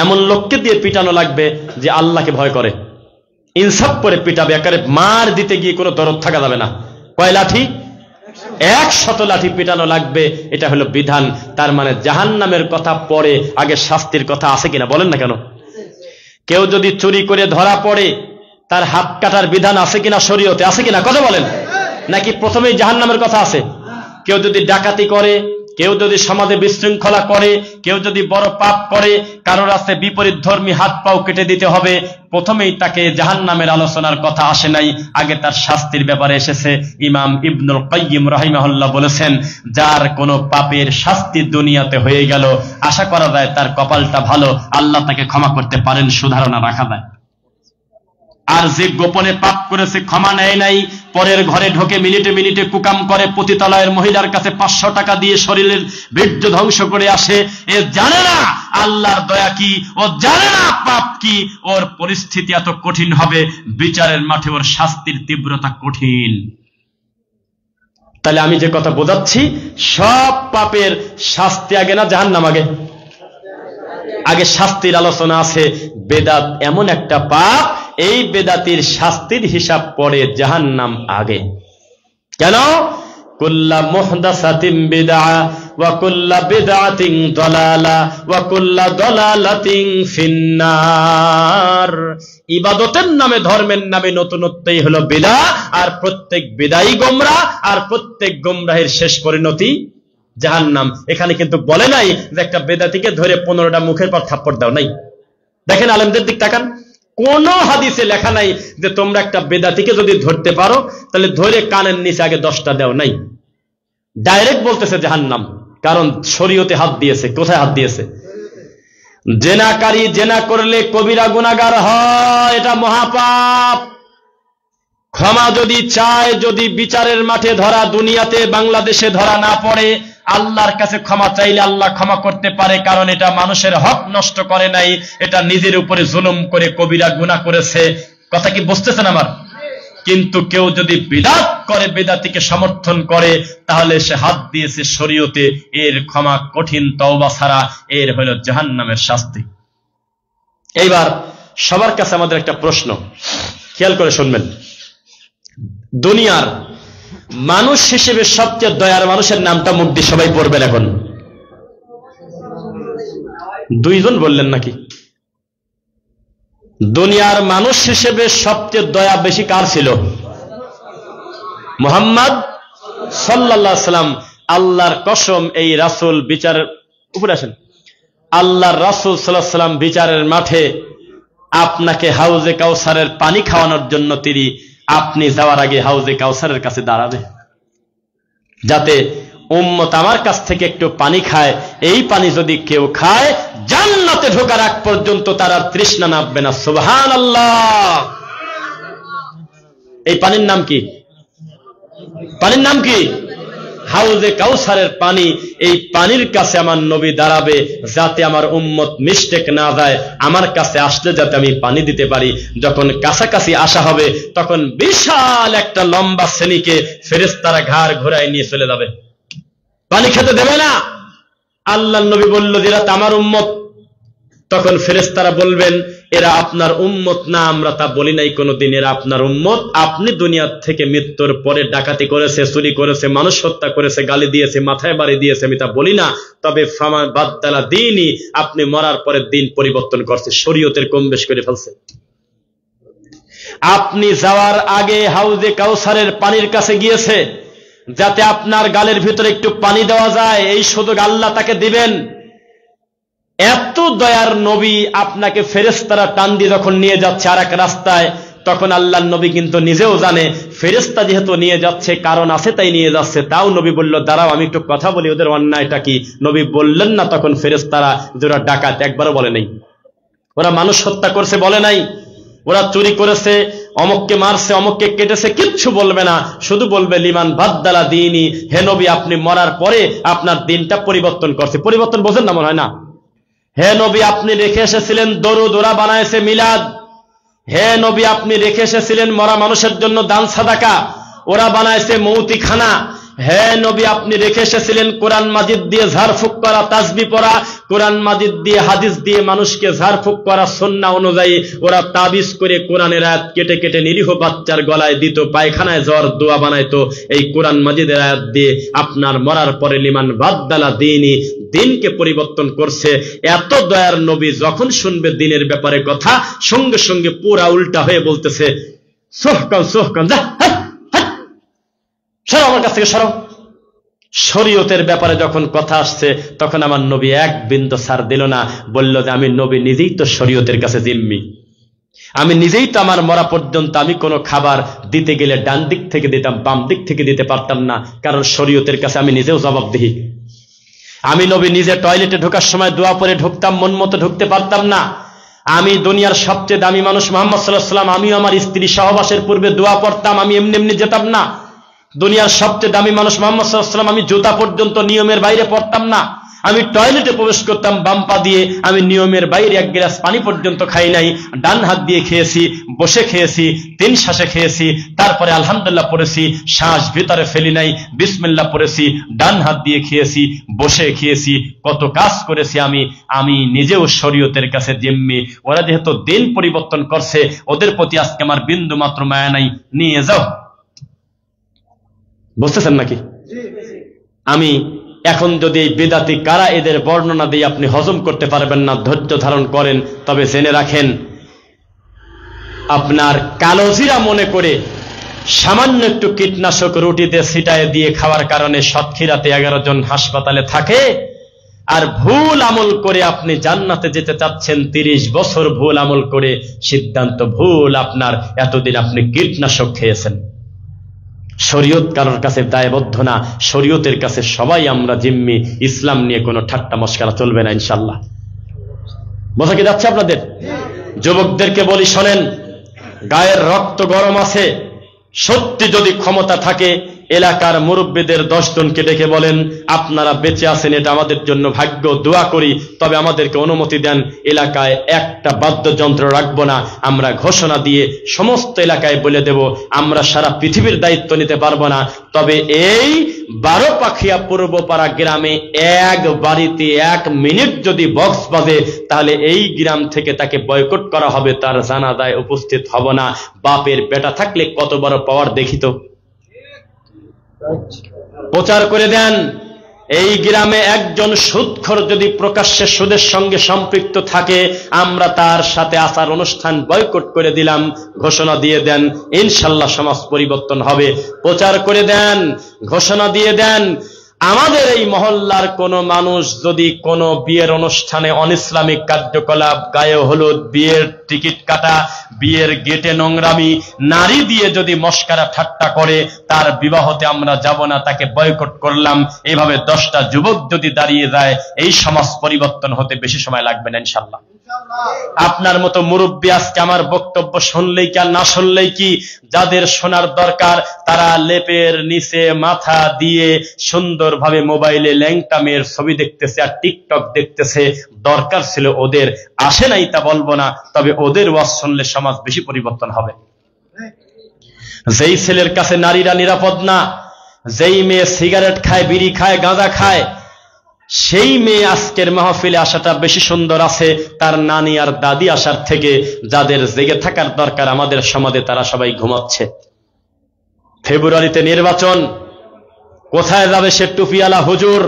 এমন লোককে দিয়ে পিটানো লাগবে যে আল্লাহকে ভয় করে, ইনসাফ করে পিটাবে, একেবারে মার দিতে গিয়ে কোনো দরদ থাকা যাবে না। কয় লাঠি? 100 লাঠি পিটানো লাগবে। এটা হলো বিধান। তার মানে জাহান্নামের কথা পরে, আগে শাস্তির কথা আছে কিনা বলেন না কেন? কেউ যদি চুরি করে ধরা পড়ে, তার হাত কাটার বিধান আছে কিনা শরীয়তে? আছে কিনা কথা বলেন? নাকি প্রথমেই জাহান্নামের কথা আছে? কেউ যদি ডাকাতি করে, কেউ যদি সমাজে বিশৃঙ্খলা করে, কেউ যদি বড় পাপ করে, কারোর আছে বিপরীত ধর্মী, হাত পাও কেটে দিতে হবে, প্রথমেই তাকে জাহান্নামের আলোচনার কথা আসে নাই, আগে তার শাস্তির ব্যাপারে এসেছে। ইমাম ইবনুল কাইয়্যিম রাহিমাহুল্লাহ বলেছেন, যার কোনো পাপের শাস্তি দুনিয়াতে হয়ে গেল, আশা করা যায় তার কপালটা ভালো, আল্লাহ তাকে ক্ষমা করতে পারেন, সুধারণা রাখা যায়। আর যে গোপনে পাপ করেছে, ক্ষমা নেয় নাই, পরের ঘরে ঢোকে মিনিটে মিনিটে কুকাম করে, পতিতালয়ের মহিলার কাছে 500 টাকা দিয়ে শরীরের বীর্য ধ্বংস করে আসে, এ জানে না আল্লাহর দয়া কি, ও জানে না পাপ কি, ওর পরিস্থিতি এত কঠিন হবে, বিচারের মাঠে ওর শাস্তির তীব্রতা কঠিন। তাহলে আমি যে কথা বোঝাচ্ছি, সব পাপের শাস্তি আগে না জাহান্নাম আগে? আগে শাস্তির আলোচনা আছে। বেদাত এমন একটা পাপ, এই বেদাতির শাস্তির হিসাব পড়ে জাহান্নাম আগে। কেন? কুল্লা মুহদাসাতিন বিদআ ওয়া কুল্লা বিদআতিন দালালা ওয়া কুল্লা দালালাতিন ফিন্নার। ইবাদতের নামে, ধর্মের নামে নতুনত্বই হলো বিদআ, আর প্রত্যেক বিদআই গোমরাহ, আর প্রত্যেক গোমরাহের শেষ পরিণতি জাহান্নাম। এখানে কিন্তু বলে নাই যে একটা বেদাতিকে ধরে 15টা মুখের পর থাপ্পড় দাও, নাই। দেখেন আলেমদের দিক তাকান, কোন হাদিসে লেখা নাই যে তোমরা একটা বেদাতিকে যদি ধরতে পারো তাহলে ধরে কানের নিচে আগে 10টা দাও, নাই। ডাইরেক্ট বলতেছে জাহান্নাম, কারণ শরীয়তে হাত দিয়েছে। কোথায় হাত দিয়েছে? জেনাকারী জেনা করলে কবিরা গুনাহগার হয়, এটা মহাপাপ। ক্ষমা যদি চায়, যদি বিচারের মাঠে ধরা, দুনিয়াতে বাংলাদেশে ধরা না পড়ে, আল্লাহর কাছে ক্ষমা চাইলে আল্লাহ ক্ষমা করতে পারে, কারণ এটা মানুষের হক নষ্ট করে নাই, এটা নিজের উপরে জুলুম করে কবিরা গুনাহ করেছে। কথা কি বুঝতেছেন আমার? কিন্তু কেউ যদি বিদআত করে, বেদাতিকে সমর্থন করে, তাহলে সে হাত দিয়েছে শরীয়তে, এর ক্ষমা কঠিন, তওবা ছাড়া এর হলো জাহান্নামের শাস্তি। এইবার সবার কাছে আমাদের একটা প্রশ্ন, খেয়াল করে শুনবেন। দুনিয়ার মানুষ হিসেবে সবচেয়ে দয়ার মানুষের নামটা মুখ দিয়ে সবাই পড়বেন এখন। দুইজন বললেন নাকি? দুনিয়ার মানুষ হিসেবে সবচেয়ে দয়া বেশি কার ছিল? মুহাম্মদ সাল্লাল্লাহু আলাইহি সাল্লাম। আল্লাহর কসম, এই রাসূল বিচারের উপরে আসেন, আল্লাহর রাসূল সাল্লাল্লাহু আলাইহি সাল্লাম বিচারের মাঠে আপনাকে হাউজে কাউসারের পানি খাওয়ানোর জন্য তিনি আপনি যাওয়ার আগে হাউজে কাউসারের কাছে দাঁড়াবে, যাতে উম্মত আমার কাছ থেকে একটু পানি খায়। এই পানি যদি কেউ খায় জান্নাতে ঢোকার আগ পর্যন্ত তার আর তৃষ্ণা নামবে না। সুবহানাল্লাহ। এই পানির নাম কি? পানির নাম কি? হাউজে কাউসারের পানি। এই পানির কাছে আমার নবী দাঁড়াবে, যাতে আমার উম্মত মিস্টেক না যায়, আমার কাছে আসলে যাতে আমি পানি দিতে পারি। যখন কাছাকাছি আসা হবে তখন বিশাল একটা লম্বা শ্রেণীকে ফেরেশতারা ঘাড় ঘোরায় নিয়ে চলে যাবে, পানি খেতে দেবে না। আল্লাহর নবী বলল, এরা তো আমার উম্মত। তখন ফেরেশতারা বলবেন, এরা আপনার উম্মত না, আমরা তা বলি নাই কোনোদিন, এরা আপনার উম্মত। আপনি দুনিয়া থেকে মৃত্যুর পরে ডাকাতি করেছে, চুরি করেছে, মানুষ হত্যা করেছে, গালি দিয়েছে, মাথায় বাড়ি দিয়েছে, আমি তা বলি না। তবে ফামা বাদদালা দ্বীনি, আপনি মরার পরে দিন পরিবর্তন করছে, শরীয়তের কম বেশ করে ফেলছে। আপনি যাওয়ার আগে হাউজে কাউসারের পানির কাছে গিয়েছে, যাতে আপনার গালের ভিতরে একটু পানি দেওয়া যায়, এই সুযোগ আল্লাহ তাকে দিবেন। এত দয়ার নবী আপনাকে ফেরেশতারা টান দিয়ে যখন নিয়ে যাচ্ছে আর এক রাস্তায়, তখন আল্লাহর নবী কিন্তু নিজেও জানে ফেরেশতা যেহেতু নিয়ে যাচ্ছে কারণ আছে তাই নিয়ে যাচ্ছে। তাও নবী বলল, দাঁড়াও আমি একটু কথা বলি, ওদের অন্যায়টা কি। নবী বললেন না তখন ফেরেশতারা যে ওরা ডাকাত, একবারও বলে নাই। ওরা মানুষ হত্যা করছে বলে নাই, ওরা চুরি করেছে, অমুককে মারছে, অমুককে কেটেছে, কিচ্ছু বলবে না। শুধু বলবে লিমান বাদদালা দ্বীনি, হে নবী আপনি মরার পরে আপনার দিনটা পরিবর্তন করছে। পরিবর্তন বোঝেন না মনে হয় না? হে নবী আপনি রেখে এসেছিলেন দরুদ, ওরা বানাইছে মিলাদ। হে নবী আপনি রেখে এসেছিলেন মরা মানুষের জন্য দান সাদাকা, ওরা বানাইছে মৌতিখানা। হে নবী আপনি রেখে এসেছিলেন কোরআন মাজিদ দিয়ে ঝাড়ফুঁক করা, তাসবিহ পড়া, কোরআন মাজিদ দিয়ে হাদিস দিয়ে মানুষকে ঝাড়ফুঁক করা, সুন্নাহ অনুযায়ী ওরা তাবিজ করে কোরআনের আয়াত কেটে কেটে নিরীহ বাচ্চার গলায় দিত, পায়খানায় জ্বর দোয়া বানাইতো এই কোরআন মাজিদের আয়াত দিয়ে। আপনার মরার পরে লিমান বাদদালা দ্বীনি, দিনকে পরিবর্তন করছে। এত দয়ার নবী যখন শুনবে দিনের ব্যাপারে কথা, সঙ্গে সঙ্গে পুরা উল্টা হয়ে বলতেছে, সোহকান সোহকান, যা সরো আমার কাছ থেকে সরো। শরীয়তের ব্যাপারে যখন কথা আসছে তখন আমার নবী এক বিন্দু ছাড় দিল না, বলল যে আমি নবী নিজেই তো শরীয়তের কাছে জিম্মি, আমি নিজেই তো আমার মরা পর্যন্ত আমি কোনো খাবার দিতে গেলে ডান দিক থেকে দিতাম, বাম দিক থেকে দিতে পারতাম না, কারণ শরীয়তের কাছে আমি নিজেও জবাবদিহি। আমি নবী নিজে টয়লেটে ঢোকার সময় দোয়া পরে ঢুকতাম, মন মতো ঢুকতে পারতাম না। আমি দুনিয়ার সবচেয়ে দামি মানুষ মুহাম্মদ সাল্লাল্লাহু আলাইহি ওয়াসাল্লাম, আমিও আমার স্ত্রী সহবাসের পূর্বে দোয়া পড়তাম, আমি এমনি এমনি যেতাম না। দুনিয়ার সবচেয়ে দামি মানুষ মুহাম্মদ সাল্লাল্লাহু আলাইহি ওয়াসাল্লাম, আমি জুতা পর্যন্ত নিয়মের বাইরে পড়তাম না। আমি টয়লেটে প্রবেশ করতাম বাম পা দিয়ে, আমি নিয়মের বাইরে এক গ্লাস পানি পর্যন্ত খাই নাই। ডান হাত দিয়ে খেয়েছি, বসে খেয়েছি, 3 শ্বাসে খেয়েছি, তারপরে আলহামদুলিল্লাহ পড়েছি, শ্বাস ভিতরে ফেলি নাই, বিসমিল্লাহ পড়েছি, ডান হাত দিয়ে খেয়েছি, বসে খেয়েছি, কত কাজ করেছি আমি নিজেও শরীয়তের কাছে জিম্মি। ওরা যেহেতু দিন পরিবর্তন করছে, ওদের প্রতি আজকে আমার বিন্দু মাত্র মায়া নাই, নিয়ে যাও। বুঝতেছেন নাকি? আমি এখন যদি এই বেদাতি কারা এদের বর্ণনা দিয়ে আপনি হজম করতে পারবেন না, ধৈর্য ধারণ করেন, তবে জেনে রাখেন আপনার কালোজিরা মনে করে সামান্য একটু কীটনাশক রুটিতে ছিটায় দিয়ে খাওয়ার কারণে সাতক্ষীরাতে 11 জন হাসপাতালে থাকে। আর ভুল আমল করে আপনি জান্নাতে যেতে চাচ্ছেন, 30 বছর ভুল আমল করে সিদ্ধান্ত ভুল আপনার, এতদিন আপনি কীটনাশক খেয়েছেন। শরীয়ত কারোর কাছে দায়বদ্ধ না, শরীয়তের কাছে সবাই আমরা জিম্মি। ইসলাম নিয়ে কোনো ঠাট্টা মশকরা চলবে না ইনশাআল্লাহ। বোঝা কি যাচ্ছে আপনাদের? যুবকদেরকে বলি শোনেন, গায়ের রক্ত গরম আছে, সত্যি যদি ক্ষমতা থাকে এলাকার মুরব্বীদের 10 জনকে ডেকে বলেন আপনারা বেঁচে আছেন, এটা আমাদের জন্য ভাগ্য, দোয়া করি, তবে আমাদেরকে অনুমতি দেন, এলাকায় একটা বাদ্যযন্ত্র রাখবো না। আমরা ঘোষণা দিয়ে সমস্ত এলাকায় বলে দেব আমরা সারা পৃথিবীর দায়িত্ব নিতে পারবো না, তবে এই 12 পাখিয়া পূর্বপাড়া গ্রামে এক বাড়িতে 1 মিনিট যদি বক্স বাজে তাহলে এই গ্রাম থেকে তাকে বয়কট করা হবে, তার জানাজায় উপস্থিত হব না। বাপের বেটা থাকলে কত বড় পাওয়ার দেখিত। প্রচার করে দেন, এই গ্রামে একজন সুদখোর যদি প্রকাশ্যে সুদের সঙ্গে সম্পৃক্ত থাকে, আমরা তার সাথে আচার অনুষ্ঠান বয়কট করে দিলাম, ঘোষণা দিয়ে দেন, ইনশাল্লাহ সমাজ পরিবর্তন হবে। প্রচার করে দেন, ঘোষণা দিয়ে দেন, আমাদের এই মহল্লার কোন মানুষ যদি কোন বিয়ের অনুষ্ঠানে অনিসলামিক কার্যকলাপ, গায়ে হলুদ, বিয়ের টিকিট কাটা, বিয়ের গেটে নোংরামি, নারী দিয়ে যদি মস্কারা ঠাট্টা করে, তার বিবাহতে আমরা যাব না, তাকে বয়কট করলাম, এইভাবে 10টা যুবক যদি দাঁড়িয়ে যায়, এই সমাজ পরিবর্তন হতে বেশি সময় লাগবে না ইনশাআল্লাহ। আপনার মতো মুরব্বী আজকে আমার বক্তব্য শুনলেই কি আর না শুনলেই কি, যাদের শোনার দরকার তারা লেপের নিচে মাথা দিয়ে সুন্দরভাবে মোবাইলে ল্যাংটা মেয়ের ছবি দেখতেছে আর টিকটক দেখতেছে। দরকার ছিল ওদের, আসে নাই তা বলবো না, তবে ওদের ওয়াজ শুনলে সমাজ বেশি পরিবর্তন হবে। যেই ছেলের কাছে নারীরা নিরাপদ না, যেই মেয়ে সিগারেট খায়, বিড়ি খায়, গাঁজা খায়, সেই মেয়ে আজকের মাহফিলে আসাটা বেশি সুন্দর আছে তার নানি আর দাদি আসার থেকে। যাদের জেগে থাকার দরকার আমাদের সমাজে, তারা সবাই ঘুমাচ্ছে। ফেব্রুয়ারিতে নির্বাচন, কোথায় যাবে সে টুপিওয়ালা হুজুর?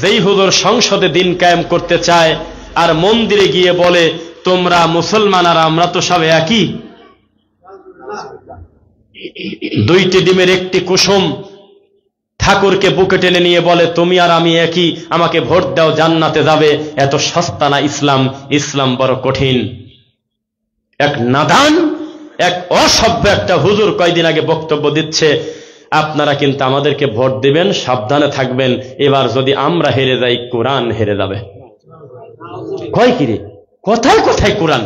যেই হুজুর সংসদে দিন কায়েম করতে চায় আর মন্দিরে গিয়ে বলে তোমরা মুসলমান আর আমরা তো সব একই। 2টি ডিমের একটি কুসুম। ঠাকুরকে বুকে টেনে নিয়ে বলে তুমি আর আমি একই, আমাকে ভোট দাও, জান্নাতে যাবে। এত সস্তা না ইসলাম, ইসলাম বড় কঠিন। এক নাদান, এক অসভ্য একটা হুজুর কয়দিন আগে বক্তব্য দিচ্ছে, আপনারা কিন্তু আমাদেরকে ভোট দিবেন, সাবধানে থাকবেন, এবার যদি আমরা হেরে যাই কোরআন হেরে যাবে। কয় কিরে, কোথায় কোথায় কোরআন?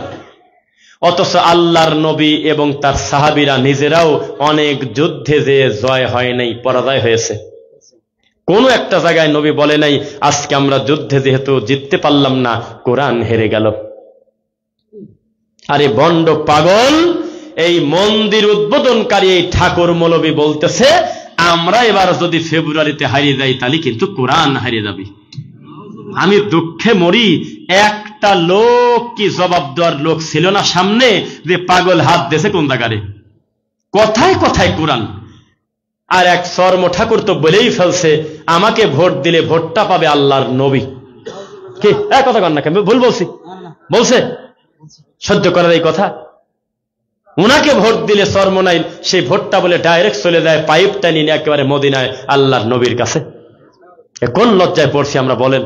অথচ আল্লাহর নবী এবং তার সাহাবীরা নিজেরাও অনেক যুদ্ধে যে জয় হয় নাই, পরাজয় হয়েছে। কোন একটা জায়গায় নবী বলে নাই আজকে আমরা যুদ্ধে যেহেতু জিততে পারলাম না, কোরআন হেরে গেল। আরে বন্ড পাগল, এই মন্দির উদ্বোধনকারী এই ঠাকুর মৌলবী বলতেছে আমরা এবার যদি ফেব্রুয়ারিতে হারিয়ে যাই তাহলে কিন্তু কোরআন হারিয়ে যাবে। আমি দুঃখে মরি, একটা লোক কি জবাব দেওয়ার লোক ছিল না সামনে, যে পাগল হাত দেশে কোন জায়গায়, কথায় কথায় কোরআন। আর এক চর্ম ঠাকুর তো বলেই ফেলছে আমাকে ভোট দিলে ভোটটা পাবে আল্লাহর নবী। কি কথা কর না কেন, ভুল বলছি? বলছে সহ্য করার এই কথা। উনাকে ভোট দিলে চর্ম নাই, সেই ভোটটা বলে ডাইরেক্ট চলে যায় পাইপটা নিয়ে একেবারে মদিনায় আল্লাহর নবীর কাছে। কোন লজ্জায় পড়ছি আমরা বলেন?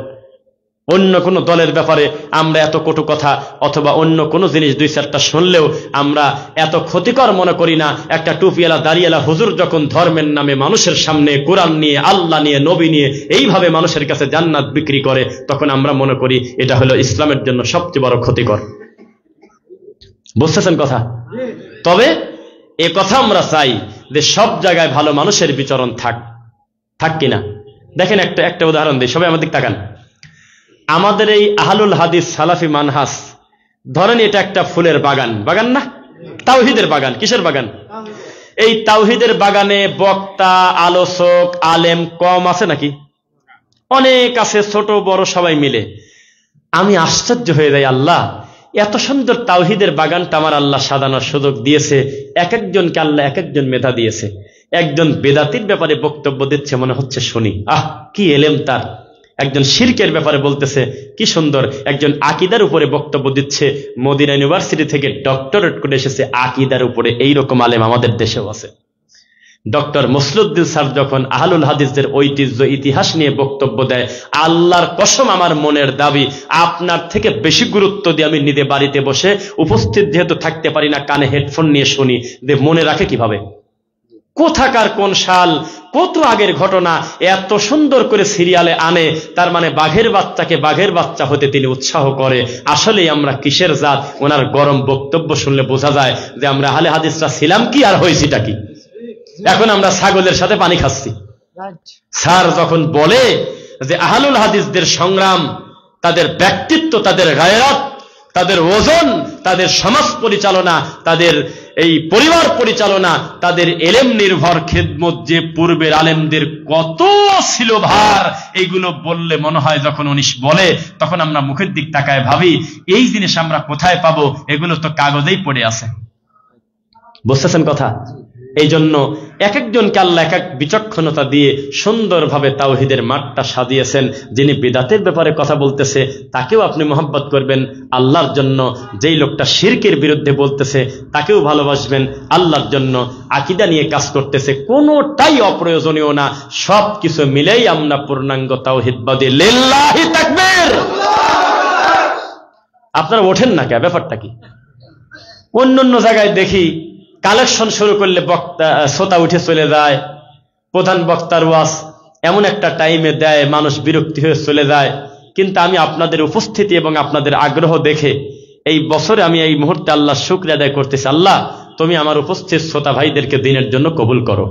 অন্য কোন দলের ব্যাপারে আমরা এত কটু কথা অথবা অন্য কোন জিনিস 2-4টা শুনলেও আমরা এত ক্ষতিকর মনে করি না। একটা টুপিওয়ালা দাড়িওয়ালা হুজুর যখন ধর্মের নামে মানুষের সামনে কোরআন নিয়ে, আল্লাহ নিয়ে, নবী নিয়ে এইভাবে মানুষের কাছে জান্নাত বিক্রি করে, তখন আমরা মনে করি এটা হলো ইসলামের জন্য সবচেয়ে বড় ক্ষতিকর। বুঝতেছেন কথা? তবে এ কথা আমরা চাই যে সব জায়গায় ভালো মানুষের বিচরণ থাক কিনা। দেখেন একটা উদাহরণ দিই, সবাই আমাদের তাকান। আমাদের এই আহলুল হাদিস সালাফি মানহাজ, ধরেন এটা একটা ফুলের বাগান, বাগান না, তাওহীদের বাগান। কিসের বাগান? এই তাওহীদের বাগানে বক্তা, আলোচক, আলেম কম আছে নাকি? অনেক আছে, ছোট বড় সবাই মিলে। আমি আশ্চর্য হয়ে যাই, আল্লাহ এত সুন্দর তাওহীদের বাগানটা আমার আল্লাহ সাজানোর সুযোগ দিয়েছে, এক একজনকে আল্লাহ এক একজন মেধা দিয়েছে। একজন বেদাতির ব্যাপারে বক্তব্য দিচ্ছে, মনে হচ্ছে শুনি, কি এলেম তার। একজন শিরকের ব্যাপারে বলতেছে, কি সুন্দর। একজন আকীদার উপরে বক্তব্য দিচ্ছে, মদিনা ইউনিভার্সিটি থেকে ডক্টরেট করে এসেছে আকীদার উপরে। এইরকম আলেম আমাদের দেশেও আছে। ডক্টর মসলুদ্দিন স্যার যখন আহলুল হাদিসদের ঐতিহ্য, ইতিহাস নিয়ে বক্তব্য দেয়, আল্লাহর কসম আমার মনের দাবি আপনার থেকে বেশি গুরুত্ব দিয়ে আমি নিজে বাড়িতে বসে উপস্থিত যেহেতু থাকতে পারি না, কানে হেডফোন নিয়ে শুনি, যে মনে রাখে কিভাবে, কোথাকার কোন সাল, কত আগের ঘটনা এত সুন্দর করে সিরিয়ালে আনে। তার মানে বাঘের বাচ্চাকে বাঘের বাচ্চা হতে তিনি উৎসাহ করে। আসলেই আমরা কিসের জাত? ওনার গরম বক্তব্য শুনলে বোঝা যায় যে আমরা আহলে হাদিসরা ছিলাম কি আর হয়েছিটা কি। এখন আমরা ছাগলের সাথে পানি খাচ্ছি। স্যার যখন বলে যে আহলুল হাদিসদের সংগ্রাম, তাদের ব্যক্তিত্ব, তাদের গায়রাত, তাদের ওজন, তাদের সমাজ পরিচালনা, তাদের এই পরিবার পরিচালনা, তাদের এলেম নির্ভর খেদমত যে পূর্বের আলেমদের কত ছিল ভার, এইগুলো বললে মনে হয় যখন উনি বলে তখন আমরা মুখের দিক তাকায় ভাবি এই জিনিস আমরা কোথায় পাবো? এগুলো তো কাগজেই পড়ে আছে। বুঝতেছেন কথা? এই জন্য এক একজনকে আল্লাহ এক এক বিচক্ষণতা দিয়ে সুন্দরভাবে তাওহীদের মাঠটা সাজিয়েছেন। যিনি বিদাতের ব্যাপারে কথা বলতেছে তাকেও আপনি মহব্বত করবেন আল্লাহর জন্য, যেই লোকটা শিরকের বিরুদ্ধে বলতেছে তাকেও ভালোবাসবেন আল্লাহর জন্য, আকীদা নিয়ে কাজ করতেছে কোনোটাই অপ্রয়োজনীয় না, সব কিছু মিলেই আমরা পূর্ণাঙ্গ তাওহীদবাদী। লিল্লাহি তাকবীর। আপনারা ওঠেন না কে? ব্যাপারটা কি? অন্য জায়গায় দেখি কালেকশন শুরু করলে বক্তা শ্রোতা উঠে চলে যায়, প্রধান বক্তার ওয়াজ এমন একটা টাইমে দেয় মানুষ বিরক্তি হয়ে চলে যায়। কিন্তু আমি আপনাদের উপস্থিতি এবং আপনাদের আগ্রহ দেখে এই বছরে আমি এই মুহূর্তে আল্লাহ শুকরিয়া আদায় করতেছি, আল্লাহ তুমি আমার উপস্থিত শ্রোতা ভাইদেরকে দিনের জন্য কবুল করো।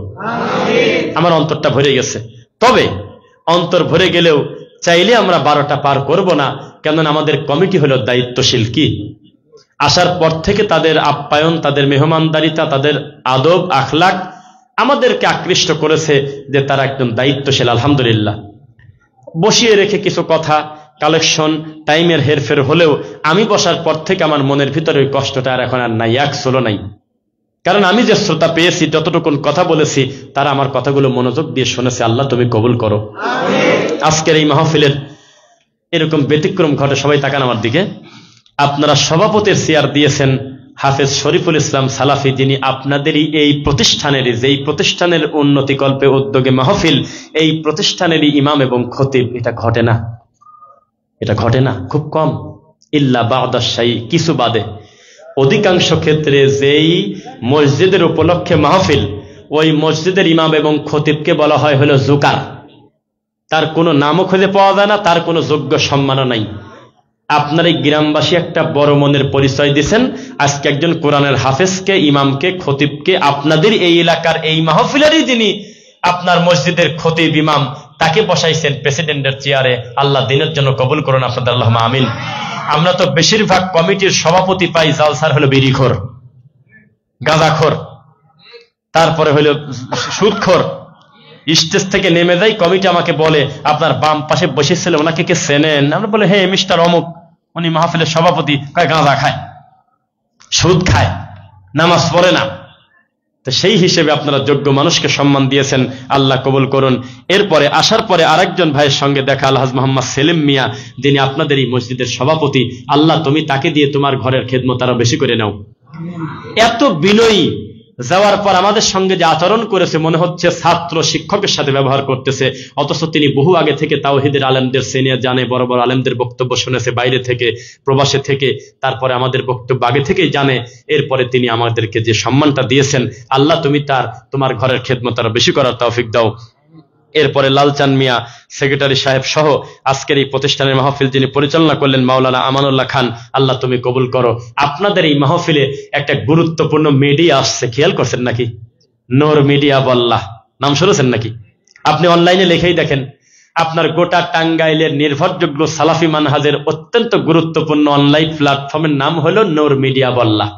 আমার অন্তরটা ভরে গেছে। তবে অন্তর ভরে গেলেও চাইলে আমরা 12টা পার করব না, কেননা আমাদের কমিটি হলো দায়িত্বশীল। কি আসার পর থেকে তাদের আপ্যায়ন, তাদের মেহমানদারিতা, তাদের আদব আখলাক আমাদেরকে আকৃষ্ট করেছে যে তারা একদম দায়িত্বশীল। আলহামদুলিল্লাহ। বসিয়ে রেখে কিছু কথা কালেকশন টাইমের হেরফের হলেও আমি বসার পর থেকে আমার মনের ভিতরে ওই কষ্টটা আর এখন আর নাই, এক ষোলো নাই। কারণ আমি যে শ্রোতা পেয়েছি, যতটুকুন কথা বলেছি তারা আমার কথাগুলো মনোযোগ দিয়ে শুনেছে। আল্লাহ তুমি কবুল করো। আজকের এই মাহফিলের এরকম ব্যতিক্রম ঘটে। সবাই তাকান আমার দিকে। আপনারা সভাপতির চেয়ার দিয়েছেন হাফেজ শরীফুল ইসলাম সালাফি, যিনি আপনাদেরই এই প্রতিষ্ঠানেরই, যেই প্রতিষ্ঠানের উন্নতিকল্পে উদ্যোগে মাহফিল, এই প্রতিষ্ঠানেরই ইমাম এবং খতিব। এটা ঘটে না, এটা ঘটে না, খুব কম। ইল্লা বাদাশাই, কিছু বাদে। অধিকাংশ ক্ষেত্রে যেই মসজিদের উপলক্ষে মাহফিল, ওই মসজিদের ইমাম এবং খতিবকে বলা হয় হলো জোকার। তার কোনো নামও খুঁজে পাওয়া যায় না, তার কোনো যোগ্য সম্মানও নাই। আপনার এই গ্রামবাসী একটা বড় মনের পরিচয় দিচ্ছেন। আজকে একজন কোরআনের হাফেজকে, ইমামকে, খতিবকে আপনাদের এই এলাকার এই মাহফিলেরই যিনি আপনার মসজিদের খতিব ইমাম, তাকে বসাইছেন প্রেসিডেন্টের চেয়ারে। আল্লাহ দিনের জন্য কবুল করুন আপনাদের, আল্লাহুম্মা আমিন। আমরা তো বেশিরভাগ কমিটির সভাপতি পাই জালসার হলো বিড়িখোর, গাঁজাখোর, তারপরে হলো সুদখোর। স্টেজ থেকে নেমে যাই, কমিটি আমাকে বলে আপনার বাম পাশে বসেছিল ওনাকে কে চেনেন? আমরা বলে হ্যাঁ মিস্টার অমুক, উনি মাহফিলের সভাপতি। গাঁজা খায়, সুদ খায়, নামাজ পড়ে না। তো সেই হিসেবে আপনারা যোগ্য মানুষকে সম্মান দিয়েছেন, আল্লাহ কবুল করুন। এরপরে আসার পরে আরেকজন ভাইয়ের সঙ্গে দেখা, আলহাজ মোহাম্মদ সেলিম মিয়া, যিনি আপনাদের এই মসজিদের সভাপতি। আল্লাহ তুমি তাকে দিয়ে তোমার ঘরের খেদমত আরো বেশি করে নাও। এত বিনয়ী, যাওয়ার পর আমাদের সঙ্গে যে আচরণ করেছে মনে হচ্ছে ছাত্র শিক্ষকের সাথে ব্যবহার করতেছে, অথচ তিনি বহু আগে থেকে তাওহীদের আলেমদের সিনিয়র জানে, বড় বড় আলেমদের বক্তব্য শুনেছে বাইরে থেকে, প্রবাসে থেকে, তারপরে আমাদের বক্তব্য আগে থেকেই জানে। এরপরে তিনি আমাদেরকে যে সম্মানটা দিয়েছেন, আল্লাহ তুমি তোমার ঘরের খেদমত আরো বেশি করার তৌফিক দাও। এরপরে লালচান মিয়া সেক্রেটারি সাহেব সহ আজকের এই প্রতিষ্ঠানের মাহফিল যিনি পরিচালনা করলেন, মাওলানা আমানুল্লাহ খান, আল্লাহ তুমি কবুল করো। আপনাদের এই মাহফিলে একটা গুরুত্বপূর্ণ মিডিয়া আসছে, খেয়াল করছেন নাকি? নূর মিডিয়া বল্লাহ, নাম শুনেছেন নাকি? আপনি অনলাইনে লিখেই দেখেন। আপনার গোটা টাঙ্গাইলের নির্ভরযোগ্য সালাফি মানহাজের অত্যন্ত গুরুত্বপূর্ণ অনলাইন প্ল্যাটফর্মের নাম হলো নূর মিডিয়া বল্লাহ।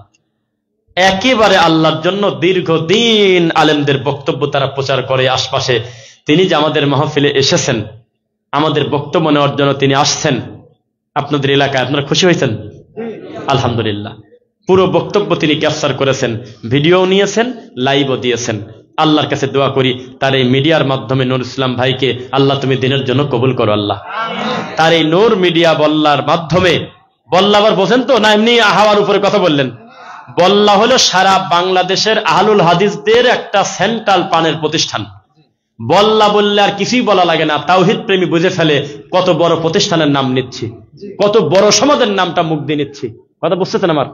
একেবারে আল্লাহর জন্য দীর্ঘদিন আলেমদের বক্তব্য তারা প্রচার করে আশপাশে। তিনি যে আমাদের মাহফিলে এসেছেন, আমাদের বক্তব্য নেওয়ার জন্য তিনি আসছেন আপনাদের এলাকায়, আপনারা খুশি হয়েছেন? আলহামদুলিল্লাহ। পুরো বক্তব্য তিনি ক্যাপচার করেছেন, ভিডিও নিয়েছেন, লাইভও দিয়েছেন। আল্লাহর কাছে দোয়া করি তার এই মিডিয়ার মাধ্যমে নূর ইসলাম ভাইকে আল্লাহ তুমি দিনের জন্য কবুল করো। আল্লাহ তার এই নূর মিডিয়া বল্লার মাধ্যমে, বল্লা আবার বোঝেন তো না এমনি হাওয়ার উপরে কথা বললেন? বল্লা হলো সারা বাংলাদেশের আহলুল হাদিসদের একটা সেন্ট্রাল পানের প্রতিষ্ঠান। বল্লা বললে আর কিছুই বলা লাগে না, তাওহীদ প্রেমী বুঝে ফেলে কত বড় প্রতিষ্ঠানের নাম নিচ্ছি, কত বড় সমাজের নামটা মুখ দিয়ে নিচ্ছি। কথা বুঝতেছেন আমার?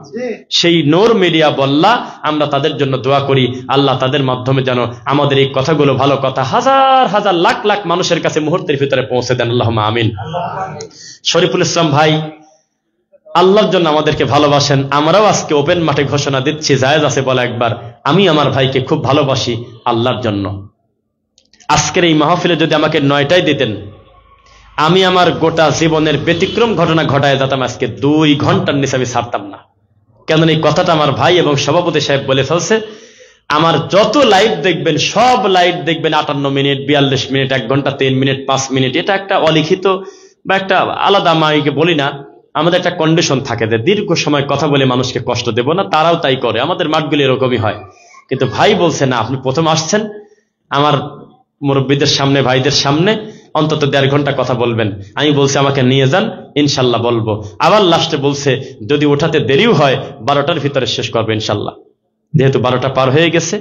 সেই নূর মিডিয়া বল্লা, আমরা তাদের জন্য দোয়া করি আল্লাহ তাদের মাধ্যমে যেন আমাদের এই কথাগুলো, ভালো কথা, হাজার হাজার লাখ লাখ মানুষের কাছে মুহূর্তের ভিতরে পৌঁছে দেন। আল্লাহুম্মা আমিন। শরীফুল ইসলাম ভাই আল্লাহর জন্য আমাদেরকে ভালোবাসেন। আমরাও আজকে ওপেন মাঠে ঘোষণা দিচ্ছি, জায়েজ আছে বলা একবার, আমি আমার ভাইকে খুব ভালোবাসি আল্লাহর জন্য। আজকের এই মাহফিলে যদি আমাকে 9টায় দিতেন, আমি আমার গোটা জীবনের ব্যতিক্রম ঘটনা ঘটায় যেতাম, আজকে 2 ঘন্টার নিচে আমি ছাড়তাম না। কেন এই কথাটা আমার ভাই এবং সভাপতি সাহেব বলে ফেলছে। আমার যত লাইভ দেখবেন, সব লাইভ দেখবেন 58 মিনিট, 42 মিনিট, 1 ঘন্টা 3 মিনিট, 5 মিনিট। এটা একটা অলিখিত বা একটা আলাদা, মাইকে বলি না, আমাদের একটা কন্ডিশন থাকে যে দীর্ঘ সময় কথা বলে মানুষকে কষ্ট দেব না, তারাও তাই করে। আমাদের মাঠগুলি এরকমই হয়। কিন্তু ভাই বলছে না, আপনি প্রথম আসছেন, আমার মুরব্বীদের সামনে, ভাইদের সামনে অন্তত 1.5 ঘন্টা কথা বলবেন। আমি বলছি আমাকে নিয়ে যান, ইনশাল্লাহ বলবো। আবার লাস্টে বলছে যদি ওঠাতে দেরিও হয় 12টার ভিতরে শেষ করবে ইনশাল্লাহ। যেহেতু 12টা পার হয়ে গেছে,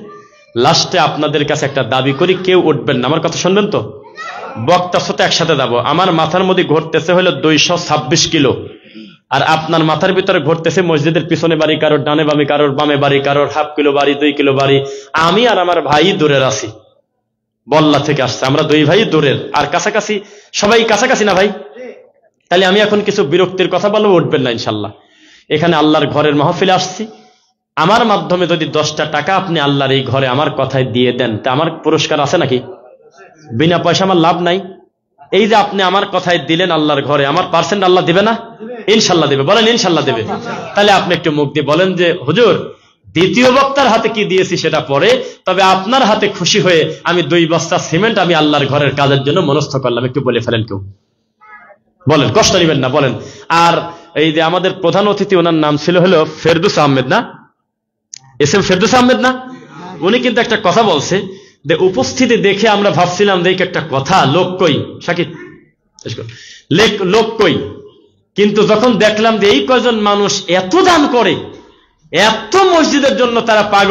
লাস্টে আপনাদের কাছে একটা দাবি করি, কেউ উঠবেন না, আমার কথা শুনবেন তো? বক্তার সাথে একসাথে যাবো। আমার মাথার মধ্যে ঘুরতেছে হলো 226 কিলো, আর আপনার মাথার ভিতরে ঘুরতেছে মসজিদের পিছনে বাড়ি কারোর, ডানে বামে কারোর, বামে বাড়ি কারোর, 1/2 কিলো বাড়ি, 2 কিলো বাড়ি। আমি আর আমার ভাই দূরের আছি, বল্লা থেকে আসছে, আমরা 2 ভাই দূরের, আর কাছাকাছি সবাই কাছাকাছি না ভাই? তাহলে আমি এখন কিছু বিরক্তির কথা বলবো, উঠবেন না ইনশাল্লাহ। এখানে আল্লাহর ঘরের মাহফিলে আসছি, আমার মাধ্যমে যদি 10টা টাকা আপনি আল্লাহর এই ঘরে আমার কথায় দিয়ে দেন, তা আমার পুরস্কার আছে নাকি? বিনা পয়সা আমার লাভ নাই। এই যে আপনি আমার কথায় দিলেন আল্লাহর ঘরে, আমার পার্সেন্ট আল্লাহ দিবে না? ইনশাল্লাহ দেবে। বলেন ইনশাল্লাহ দেবে। তাহলে আপনি একটু মুখ দিয়ে বলেন যে হুজুর, দ্বিতীয় বক্তার হাতে কি দিয়েছি সেটা পরে, তবে আপনার হাতে খুশি হয়ে আমি 2 বস্তা সিমেন্ট আমি আল্লাহর ঘরের কাজের জন্য মনস্থ করলাম। একটু বলে ফেলেন কেউ, বলেন, কষ্ট নেবেন না, বলেন। আর এই যে আমাদের প্রধান অতিথি, ওনার নাম ছিল হলো ফেরদৌস আহমেদ, না? এসএম ফেরদৌস আহমেদ না? উনি কিন্তু একটা কথা বলছে যে উপস্থিতি দেখে আমরা ভাবছিলাম যে একটা কথা, লোক কই সাকিব, লোক কই, কিন্তু যখন দেখলাম যে এই কয়জন মানুষ এত দান করে, এত মসজিদের জন্য তারা পাগল।